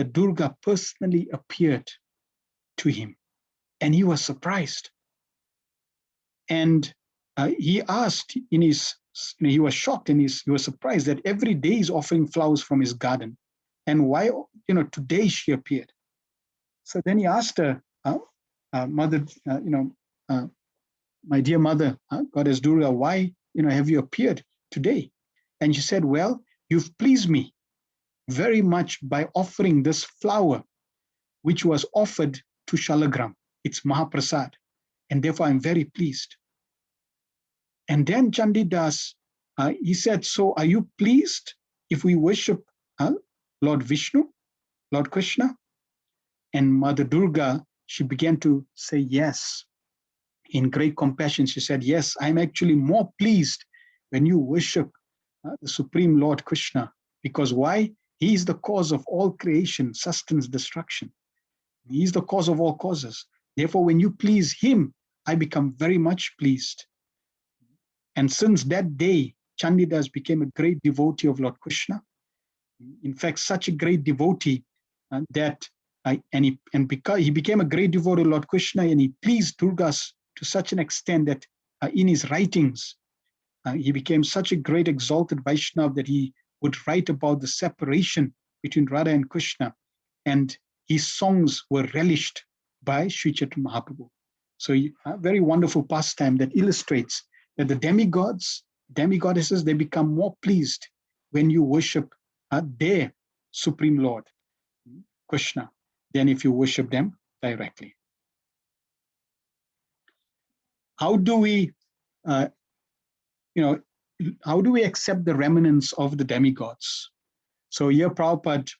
Durga personally appeared to him. And he was surprised. And he asked he was shocked and he was surprised that every day he's offering flowers from his garden. And why, today she appeared. So then he asked her, Mother, my dear Mother, Goddess Durga, why, have you appeared today? And she said, well, you've pleased me very much by offering this flower, which was offered to Shalagram. It's Mahaprasad. And therefore, I'm very pleased. And then Chandidas, he said, so are you pleased if we worship Lord Vishnu, Lord Krishna? And Mother Durga, she began to say yes. In great compassion, she said, yes, I'm actually more pleased when you worship the Supreme Lord Krishna. Because why? He is the cause of all creation, sustenance, destruction. He is the cause of all causes. Therefore, when you please him, I become very much pleased. And since that day, Chandidas became a great devotee of Lord Krishna. In fact, such a great devotee because he became a great devotee of Lord Krishna, and he pleased Durgas to such an extent that in his writings, he became such a great exalted Vaishnava that he would write about the separation between Radha and Krishna. And his songs were relished by Sri Chaitanya Mahaprabhu. So a very wonderful pastime that illustrates that the demigods, demigoddesses, they become more pleased when you worship their Supreme Lord, Krishna, than if you worship them directly. How do we, how do we accept the remnants of the demigods? So here Prabhupada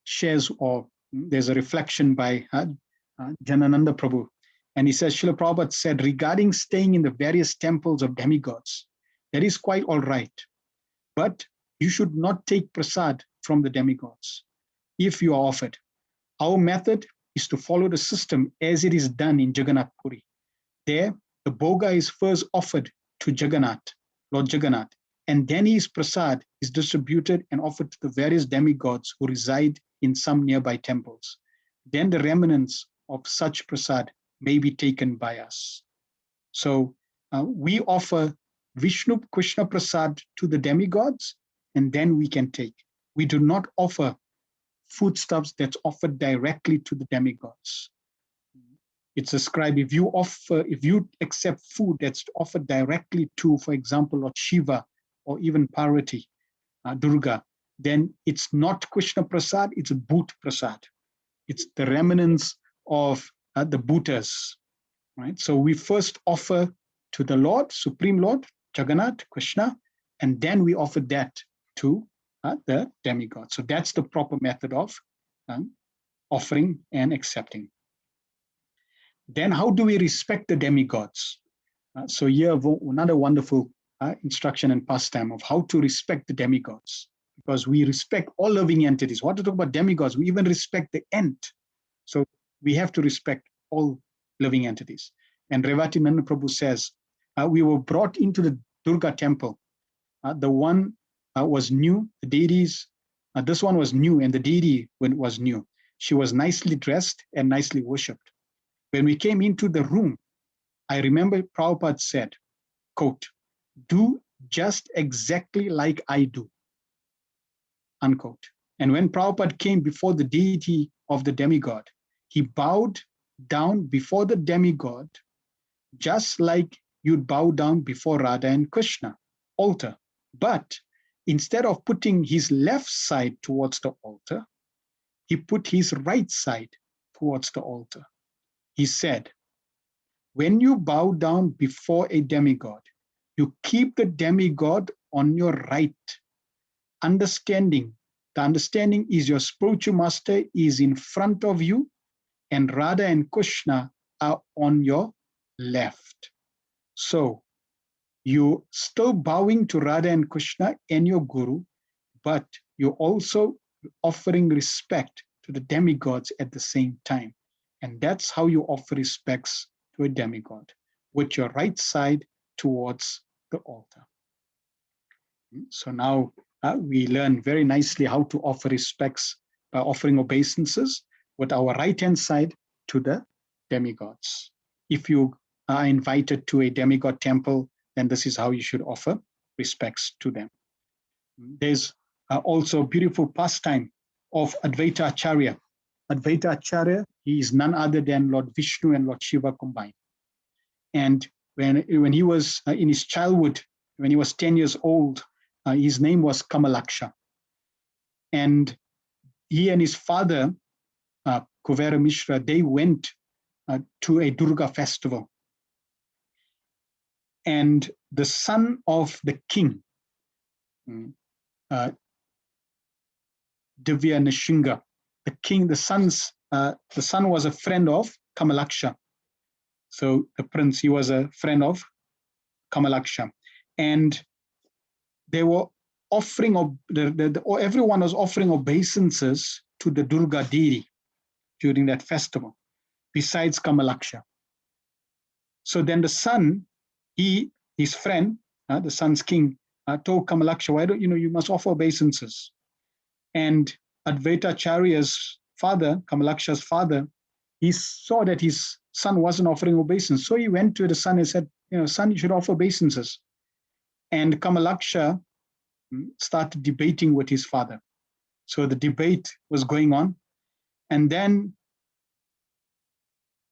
shares, or there's a reflection by Janananda Prabhu. And he says, Srila Prabhupada said, regarding staying in the various temples of demigods, that is quite all right. But you should not take prasad from the demigods if you are offered. Our method is to follow the system as it is done in Jagannath Puri. There, the bhoga is first offered to Jagannath, Lord Jagannath, and then his prasad is distributed and offered to the various demigods who reside in some nearby temples. Then the remnants of such prasad may be taken by us. So we offer Vishnu Krishna prasad to the demigods, and then we can take. We do not offer foodstuffs that's offered directly to the demigods. It's ascribed, if you accept food that's offered directly to, for example, Lord Shiva or even Parvati, Durga, then it's not Krishna prasad, it's a Bhut prasad. It's the remnants of the Bhutas, right? So we first offer to the Lord, Supreme Lord, Jagannath, Krishna, and then we offer that to the demigod. So that's the proper method of offering and accepting. Then how do we respect the demigods? So here another wonderful instruction and pastime of how to respect the demigods, because we respect all living entities. What to talk about demigods? We even respect the ant. So we have to respect all living entities. And Revati Nanda Prabhu says, we were brought into the Durga temple. The one was new, the deities, this one was new, and the deity was new. She was nicely dressed and nicely worshipped. When we came into the room, I remember Prabhupada said, quote, do just exactly like I do, unquote. And when Prabhupada came before the deity of the demigod, he bowed down before the demigod, just like you'd bow down before Radha and Krishna altar. But instead of putting his left side towards the altar, he put his right side towards the altar. He said, when you bow down before a demigod, you keep the demigod on your right. The understanding is your spiritual master is in front of you, and Radha and Krishna are on your left. So you're still bowing to Radha and Krishna and your Guru, but you're also offering respect to the demigods at the same time. And that's how you offer respects to a demigod, with your right side towards the altar. So now we learn very nicely how to offer respects by offering obeisances with our right-hand side to the demigods. If you are invited to a demigod temple, then this is how you should offer respects to them. There's also a beautiful pastime of Advaita Acharya. Advaita Acharya, he is none other than Lord Vishnu and Lord Shiva combined. And when he was in his childhood, when he was 10 years old, his name was Kamalaksha. And he and his father, Kuvera Mishra, they went to a Durga festival. And the son of the king, Divya Nishinga, the son was a friend of Kamalaksha. So the prince, he was a friend of Kamalaksha. And they were offering, everyone was offering obeisances to the Durga deity during that festival, besides Kamalaksha. So then the son, his friend, the son's king, told Kamalaksha, why don't you must offer obeisances. And Advaita Acharya's father, Kamalaksha's father, he saw that his son wasn't offering obeisance. So he went to the son and said, son, you should offer obeisances. And Kamalaksha started debating with his father. So the debate was going on. And then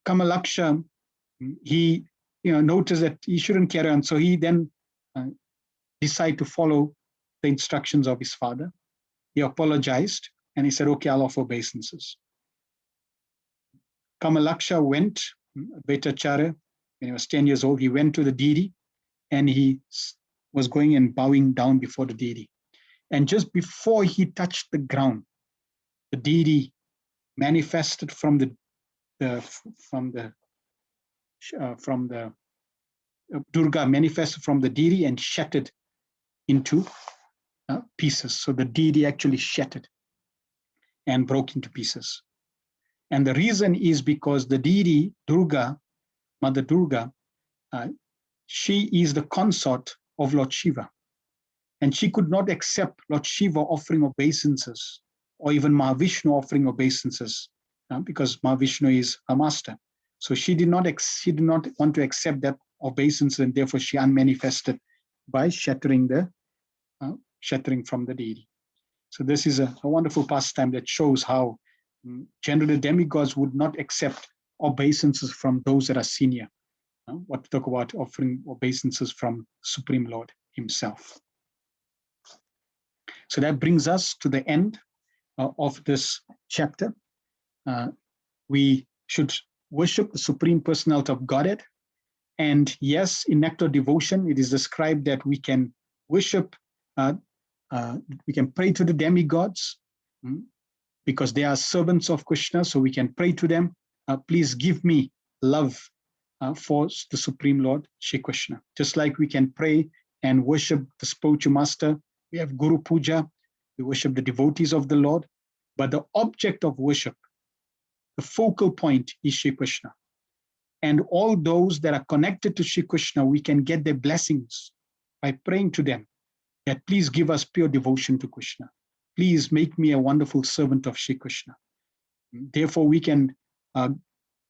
Kamalaksha, he noticed that he shouldn't carry on. So he then decided to follow the instructions of his father. He apologized and he said, okay, I'll offer obeisances. Kamalaksha went, Advaita Acharya, when he was 10 years old, he went to the deity and he was going and bowing down before the deity. And just before he touched the ground, the deity manifested from the Durga manifested from the deity and shattered into pieces. So the deity actually shattered and broke into pieces. And the reason is because the deity, Durga, Mother Durga, she is the consort of Lord Shiva. And she could not accept Lord Shiva offering obeisances, or even Mahavishnu offering obeisances, because Mahavishnu is her master. So she did not want to accept that obeisance, and therefore she unmanifested by shattering from the deity. So this is a wonderful pastime that shows how generally demigods would not accept obeisances from those that are senior. What to talk about offering obeisances from Supreme Lord himself. So that brings us to the end of this chapter. We should worship the Supreme Personality of Godhead. And yes, in Nectar Devotion, it is described that we can worship, we can pray to the demigods because they are servants of Krishna, so we can pray to them. Please give me love for the Supreme Lord, Shri Krishna. Just like we can pray and worship the spiritual master, we have Guru Puja, we worship the devotees of the Lord, but the object of worship, the focal point is Shri Krishna. And all those that are connected to Shri Krishna, we can get their blessings by praying to them that please give us pure devotion to Krishna. Please make me a wonderful servant of Shri Krishna. Therefore, we can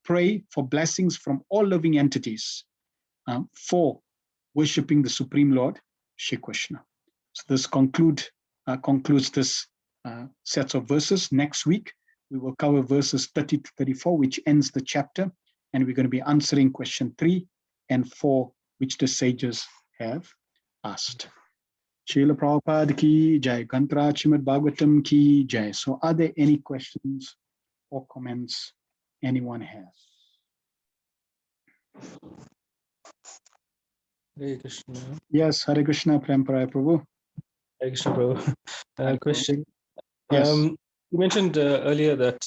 pray for blessings from all living entities for worshiping the Supreme Lord, Shri Krishna. So this concludes this sets of verses. Next week, we will cover verses 30 to 34, which ends the chapter. And we're going to be answering question 3 and 4, which the sages have asked. Srila Prabhupada ki jai, Gantra Srimad Bhagavatam ki jai. So are there any questions or comments anyone has? Hare Krishna. Yes, Hare Krishna, Premparaya Prabhu. Hare Krishna, bro. Question. Yes. You mentioned earlier that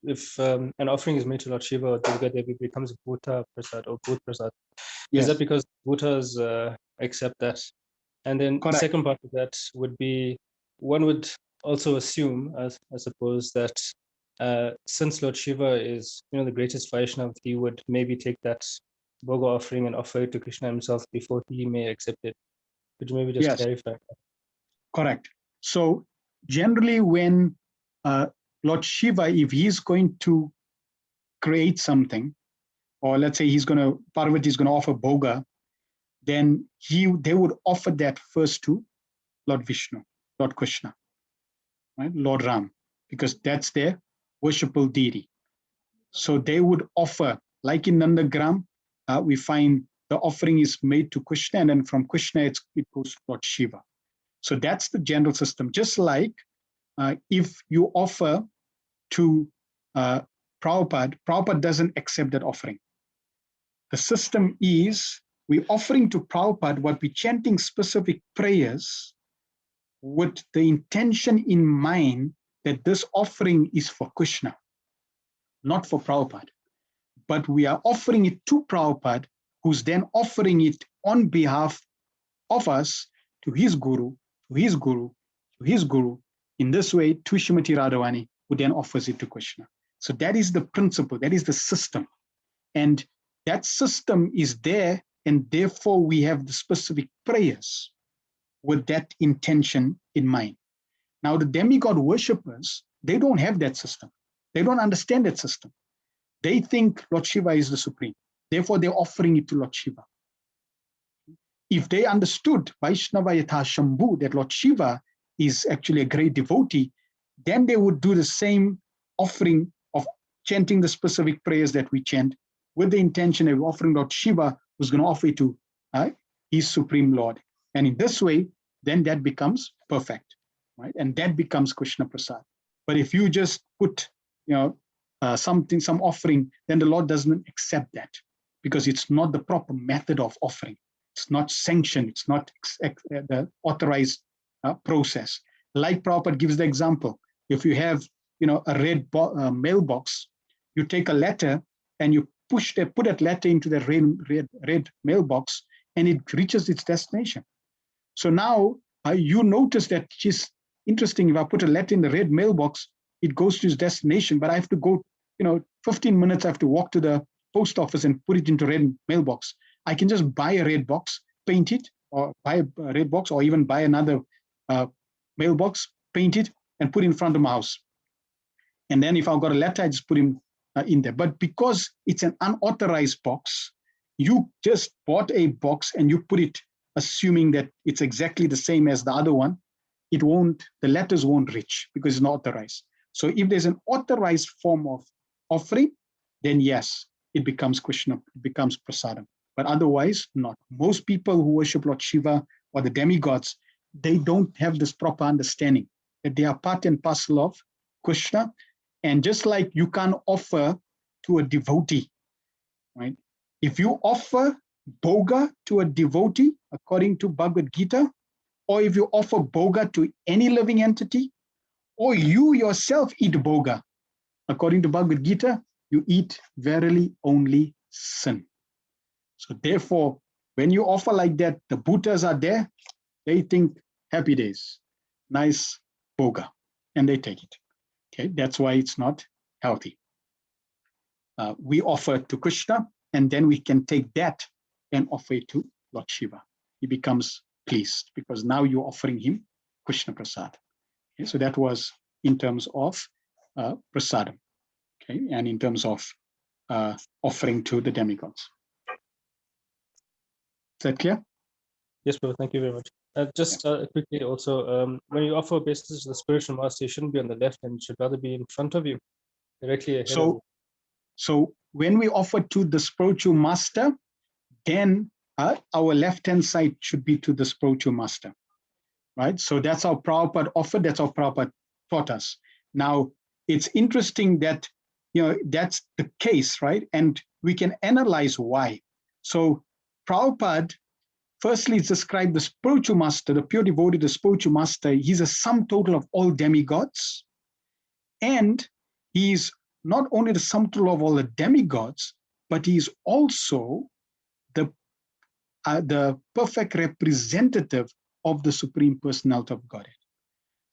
if an offering is made to Lord Shiva or Durga Devi, it becomes Bhuta Prasad or Bhut Prasad. Yes. Is that because Bhutas accept that? And then the Correct. second part of that would be, one would also assume, I suppose, that since Lord Shiva is, the greatest Vaishnava, he would maybe take that Bhoga offering and offer it to Krishna himself before he may accept it. Could you maybe just clarify? Correct. So generally when Lord Shiva, if he's going to create something, or let's say Parvati is going to offer Bhoga, then they would offer that first to Lord Vishnu, Lord Krishna, right? Lord Ram, because that's their worshipable deity. So they would offer, like in Nandagram, we find the offering is made to Krishna, and then from Krishna it goes to Lord Shiva. So that's the general system. Just like if you offer to Prabhupada doesn't accept that offering. The system is we're offering to Prabhupada what we're chanting specific prayers with the intention in mind that this offering is for Krishna, not for Prabhupada. But we are offering it to Prabhupada, who's then offering it on behalf of us to his guru, to his guru, to his guru. In this way, to Srimati Radhavani, who then offers it to Krishna. So that is the principle, that is the system. And that system is there, and therefore we have the specific prayers with that intention in mind. Now, the demigod worshippers, they don't have that system. They don't understand that system. They think Lord Shiva is the supreme. Therefore, they're offering it to Lord Shiva. If they understood Vaishnava Yatha Shambhu, that Lord Shiva is actually a great devotee, then they would do the same offering of chanting the specific prayers that we chant with the intention of offering Lord Shiva, who's going to offer it to his Supreme Lord. And in this way, then that becomes perfect, right? And that becomes Krishna Prasad. But if you just put, some offering, then the Lord doesn't accept that because it's not the proper method of offering. It's not sanctioned. It's not the authorized process. Like Prabhupada gives the example, if you have, a red mailbox, you take a letter and you put that letter into the red mailbox, and it reaches its destination. So now you notice that it's interesting. If I put a letter in the red mailbox, it goes to its destination, but I have to go, 15 minutes. I have to walk to the post office and put it into red mailbox. I can just buy a red box, paint it, or buy a red box, or even buy another mailbox, paint it, and put it in front of my house. And then if I've got a letter, I just put him in there. But because it's an unauthorized box, you just bought a box and you put it, assuming that it's exactly the same as the other one, the letters won't reach because it's not authorized. So if there's an authorized form of offering, then yes, it becomes Krishna, it becomes prasadam. But otherwise, not. Most people who worship Lord Shiva or the demigods, they don't have this proper understanding that they are part and parcel of Krishna. And just like you can't offer to a devotee, right? If you offer Bhoga to a devotee, according to Bhagavad Gita, or if you offer Bhoga to any living entity, or you yourself eat Bhoga, according to Bhagavad Gita, you eat verily only sin. So therefore, when you offer like that, the Bhutas are there, they think happy days, nice Bhoga, and they take it. Okay, that's why it's not healthy. We offer to Krishna, and then we can take that and offer it to Lord Shiva. He becomes pleased because now you're offering him Krishna Prasad. Okay, so that was in terms of prasadam, okay, and in terms of offering to the demigods. Is that clear? Yes, bro. Thank you very much. Just quickly also, when you offer obeisances to the spiritual master, you shouldn't be on the left and it should rather be in front of you, directly ahead of you. So when we offer to the spiritual master, then our left-hand side should be to the spiritual master, right? So that's how Prabhupada offered, that's how Prabhupada taught us. Now, it's interesting that, that's the case, right? And we can analyze why. So Prabhupada, firstly, it's described the spiritual master, the pure devotee, the spiritual master. He's a sum total of all demigods. And he's not only the sum total of all the demigods, but he's also the perfect representative of the Supreme Personality of Godhead.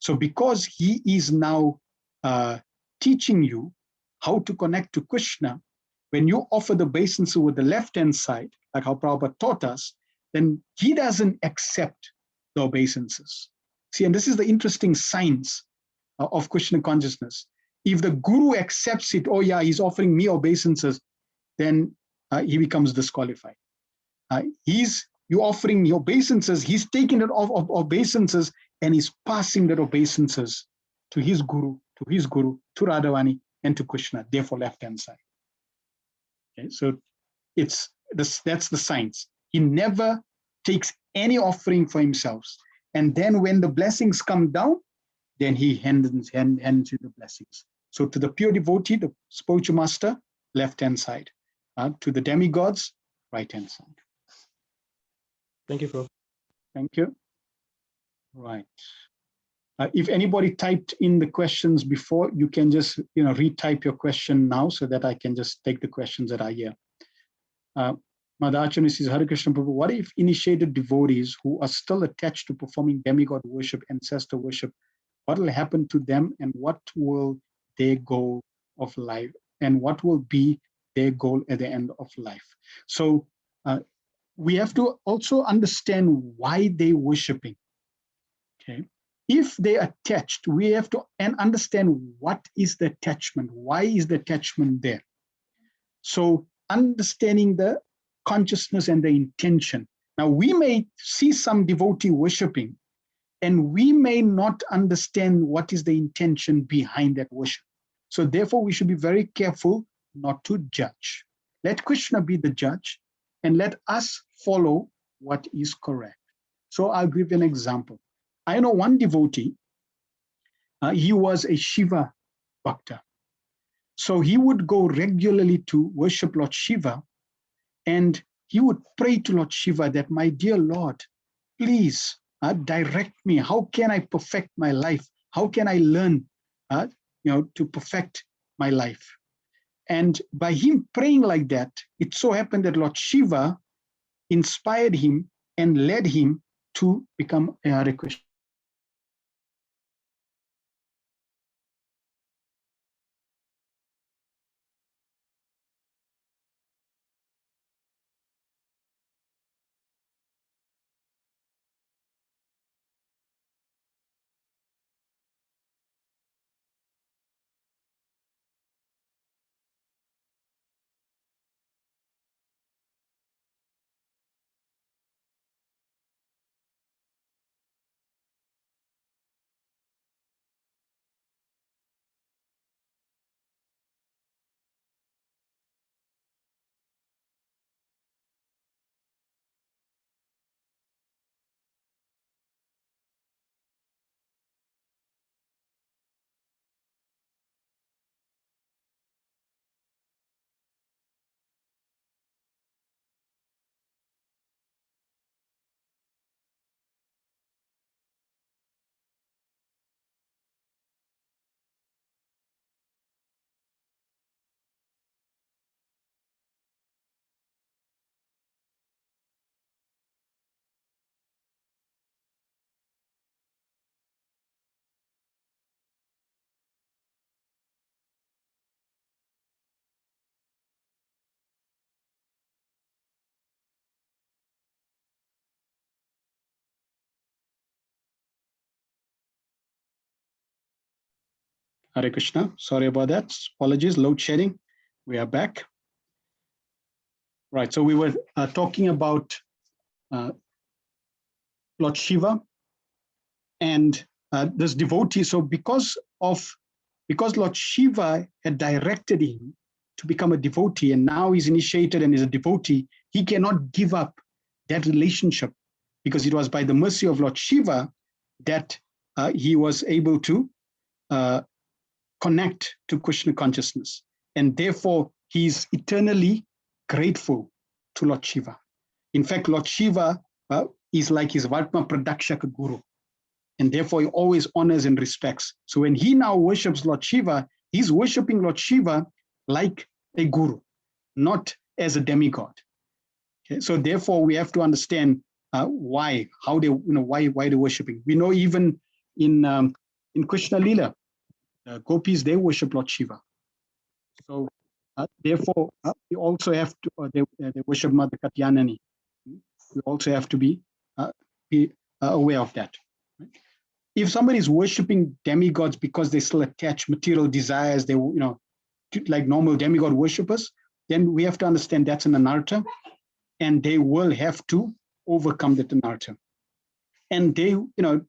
So because he is now teaching you how to connect to Krishna, when you offer the obeisance with the left-hand side, like how Prabhupada taught us, then he doesn't accept the obeisances. See, and this is the interesting science of Krishna consciousness. If the guru accepts it, oh yeah, he's offering me obeisances, then he becomes disqualified. You offering your obeisances, he's taking it off of obeisances and he's passing that obeisances to his guru, to Radhavani, and to Krishna, therefore left-hand side. Okay, so that's the science. He never takes any offering for himself. And then when the blessings come down, then he hands you the blessings. So to the pure devotee, the spiritual master, left-hand side. To the demigods, right-hand side. Thank you, Prabhu. Thank you. Right. If anybody typed in the questions before, you can just retype your question now so that I can just take the questions that are here. Madhacharya says, Hare Krishna Prabhu, what if initiated devotees who are still attached to performing demigod worship, ancestor worship, what will happen to them and what will their goal of life and what will be their goal at the end of life? So we have to also understand why they're worshiping. Okay. If they're attached, we have to understand what is the attachment, why is the attachment there. So understanding the consciousness and the intention. Now we may see some devotee worshiping and we may not understand what is the intention behind that worship. So therefore we should be very careful not to judge. Let Krishna be the judge and let us follow what is correct. So I'll give you an example. I know one devotee, he was a Shiva Bhakta. So he would go regularly to worship Lord Shiva and he would pray to Lord Shiva that, my dear Lord, please direct me. How can I perfect my life? How can I learn to perfect my life? And by him praying like that, it so happened that Lord Shiva inspired him and led him to become a Hare Krishna. Hare Krishna. Sorry about that. Apologies, load shedding. We are back. Right, so we were talking about Lord Shiva and this devotee. So because Lord Shiva had directed him to become a devotee, and now he's initiated and is a devotee, he cannot give up that relationship, because it was by the mercy of Lord Shiva that he was able to connect to Krishna consciousness. And therefore, he's eternally grateful to Lord Shiva. In fact, Lord Shiva is like his Vartma Pradakshaka Guru. And therefore, he always honors and respects. So when he now worships Lord Shiva, he's worshiping Lord Shiva like a guru, not as a demigod. Okay? So therefore, we have to understand why they're worshiping. We know even in Krishna Lila, gopis, they worship Lord Shiva. So therefore, we also have to, they worship Mother Katyanani. We also have to be aware of that. Right? If somebody is worshiping demigods because they still attach material desires, they like normal demigod worshippers, then we have to understand that's an anartha, and they will have to overcome that anartha. And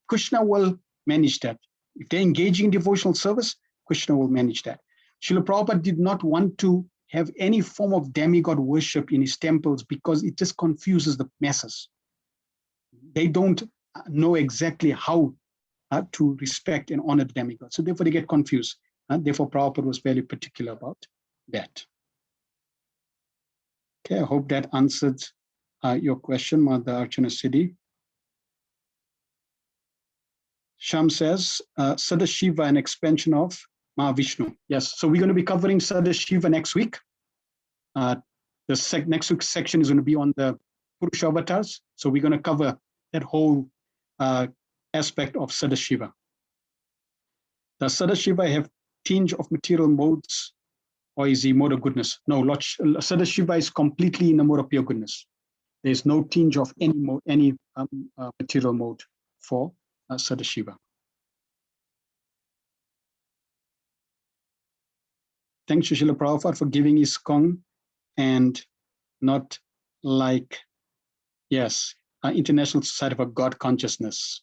Krishna will manage that. If they're engaging in devotional service, Krishna will manage that. Srila Prabhupada did not want to have any form of demigod worship in his temples because it just confuses the masses. They don't know exactly how to respect and honor the demigod. So therefore they get confused. Therefore Prabhupada was very particular about that. Okay, I hope that answered your question, Mother Archana Siddhi. Sham says, Sadashiva, an expansion of Mahavishnu. Yes, so we're going to be covering Sadashiva next week. Next week's section is going to be on the Purusha Avatars. So we're going to cover that whole aspect of Sadashiva. Does Sadashiva have tinge of material modes, or is he mode of goodness? No, Lord Sadashiva is completely in the mode of pure goodness. There's no tinge of any material mode for Sadashiva. Thanks to Srila Prabhupada for giving his ISKCON and not like, yes, International Society for God Consciousness.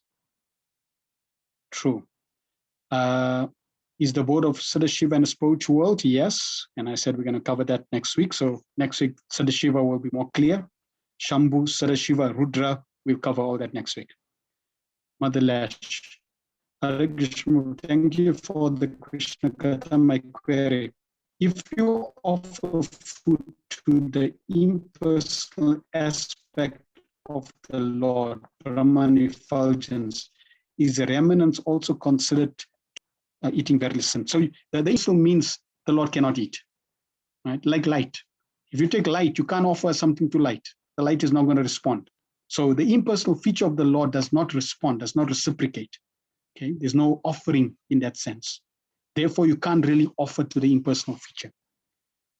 True. Is the board of Sadashiva in the spiritual world? Yes. And I said we're going to cover that next week. So next week, Sadashiva will be more clear. Shambhu, Sadashiva, Rudra, we'll cover all that next week. Mother Lash, Hare Krishna, thank you for the Krishna Katha. My query: if you offer food to the impersonal aspect of the Lord, Brahman effulgence, is remnants also considered eating very little? So the also means the Lord cannot eat, right? Like light. If you take light, you can't offer something to light. The light is not going to respond. So the impersonal feature of the Lord does not respond, does not reciprocate. Okay, there's no offering in that sense. Therefore, you can't really offer to the impersonal feature.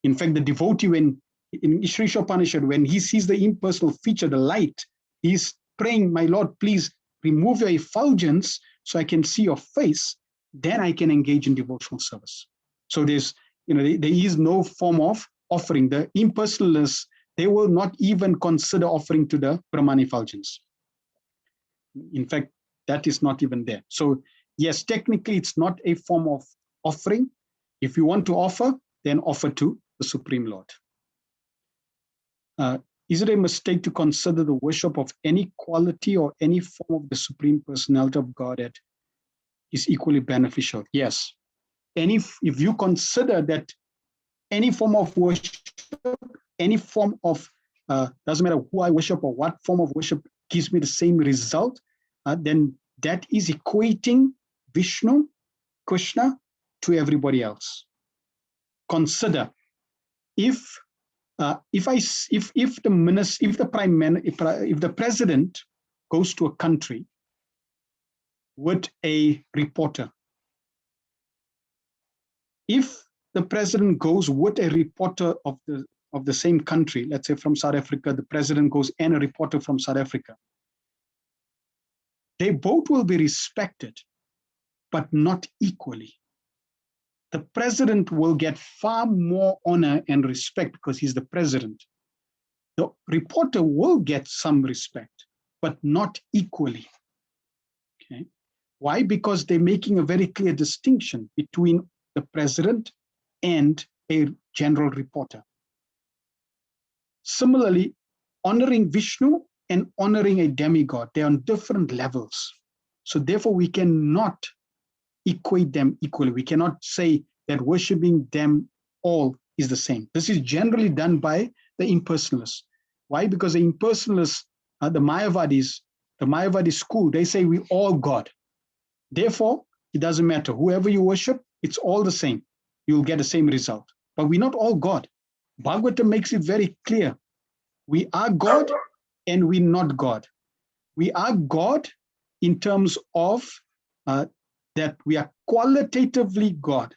In fact, the devotee, when in Ishri Upanishad, when he sees the impersonal feature, the light, he's praying, my Lord, please remove your effulgence so I can see your face. Then I can engage in devotional service. So there's, there is no form of offering. The impersonalists, they will not even consider offering to the Brahman effulgence. In fact, that is not even there. So yes, technically it's not a form of offering. If you want to offer, then offer to the Supreme Lord. Is it a mistake to consider the worship of any quality or any form of the Supreme Personality of Godhead is equally beneficial? Yes. And if you consider that any form of worship, any form of, doesn't matter who I worship or what form of worship gives me the same result, then that is equating Vishnu, Krishna to everybody else. Consider if the president goes to a country with a reporter, if the president goes with a reporter of the same country, let's say from South Africa, the president goes and a reporter from South Africa, they both will be respected, but not equally. The president will get far more honor and respect because he's the president. The reporter will get some respect, but not equally. Okay. Why? Because they're making a very clear distinction between the president and a general reporter. Similarly, honoring Vishnu and honoring a demigod, they're on different levels. So therefore, we cannot equate them equally. We cannot say that worshiping them all is the same. This is generally done by the impersonalists. Why? Because the impersonalists, the Mayavadi school, they say we all God. Therefore, it doesn't matter. Whoever you worship, it's all the same. You'll get the same result. But we're not all God. Bhagavatam makes it very clear. We are God and we're not God. We are God in terms of that we are qualitatively God,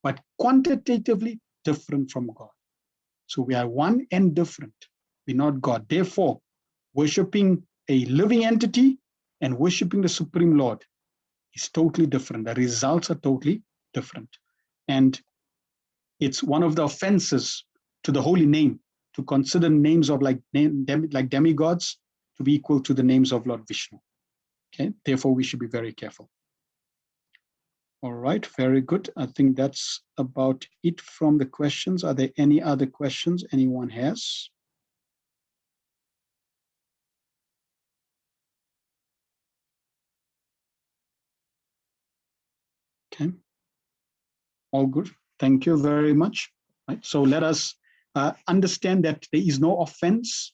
but quantitatively different from God. So we are one and different. We're not God. Therefore, worshiping a living entity and worshiping the Supreme Lord is totally different. The results are totally different. And it's one of the offenses to the holy name to consider names of like demigods to be equal to the names of Lord Vishnu. Okay, therefore we should be very careful. All right, very good. I think that's about it from the questions. Are there any other questions anyone has? Okay, all good. Thank you very much. Right, so let us understand that there is no offense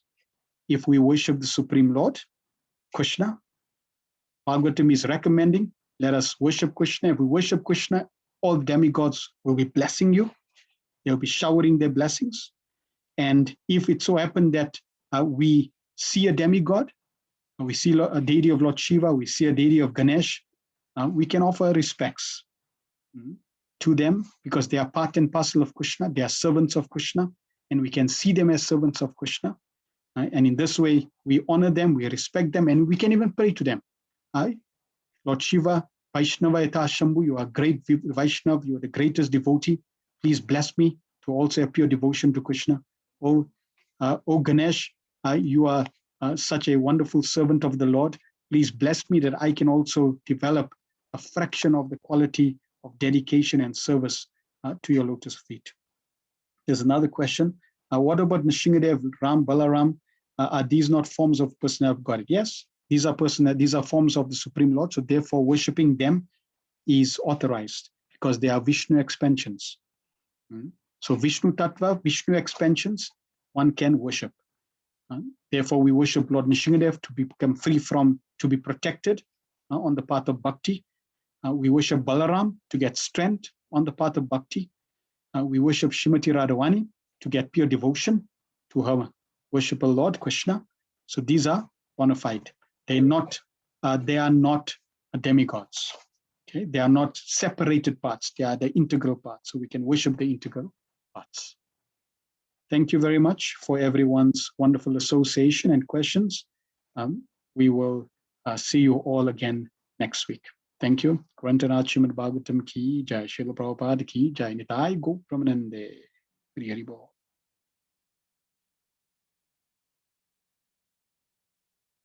if we worship the Supreme Lord, Krishna. Bhagavatam is recommending, let us worship Krishna. If we worship Krishna, all demigods will be blessing you. They'll be showering their blessings. And if it so happened that we see a demigod, we see a deity of Lord Shiva, we see a deity of Ganesh, we can offer respects to them because they are part and parcel of Krishna. They are servants of Krishna, and we can see them as servants of Krishna. And in this way, we honor them, we respect them, and we can even pray to them. Lord Shiva, Vaishnava Yata Shambhu, you are great Vaishnav, you are the greatest devotee. Please bless me to also appear devotion to Krishna. Oh Ganesh, you are such a wonderful servant of the Lord. Please bless me that I can also develop a fraction of the quality of dedication and service to your lotus feet. There's another question. What about Nrsingadev, Ram, Balaram? Are these not forms of personality of God? Yes, these are forms of the Supreme Lord. So therefore, worshiping them is authorized because they are Vishnu expansions. So Vishnu Tattva, Vishnu expansions, one can worship. Therefore, we worship Lord Nrsingadev to become free from, to be protected on the path of bhakti. We worship Balaram to get strength on the path of bhakti. We worship Srimati Radhavani to get pure devotion to her worshipper Lord Krishna. So these are bona fide. They are not demigods. Okay, they are not separated parts. They are the integral parts. So we can worship the integral parts. Thank you very much for everyone's wonderful association and questions. We will see you all again next week. Thank you. Grantanath Srimad Bhagavatam ki jai, Srila Prabhupada ki jai, Nitai Go Pramanande. Hari Hari Bol.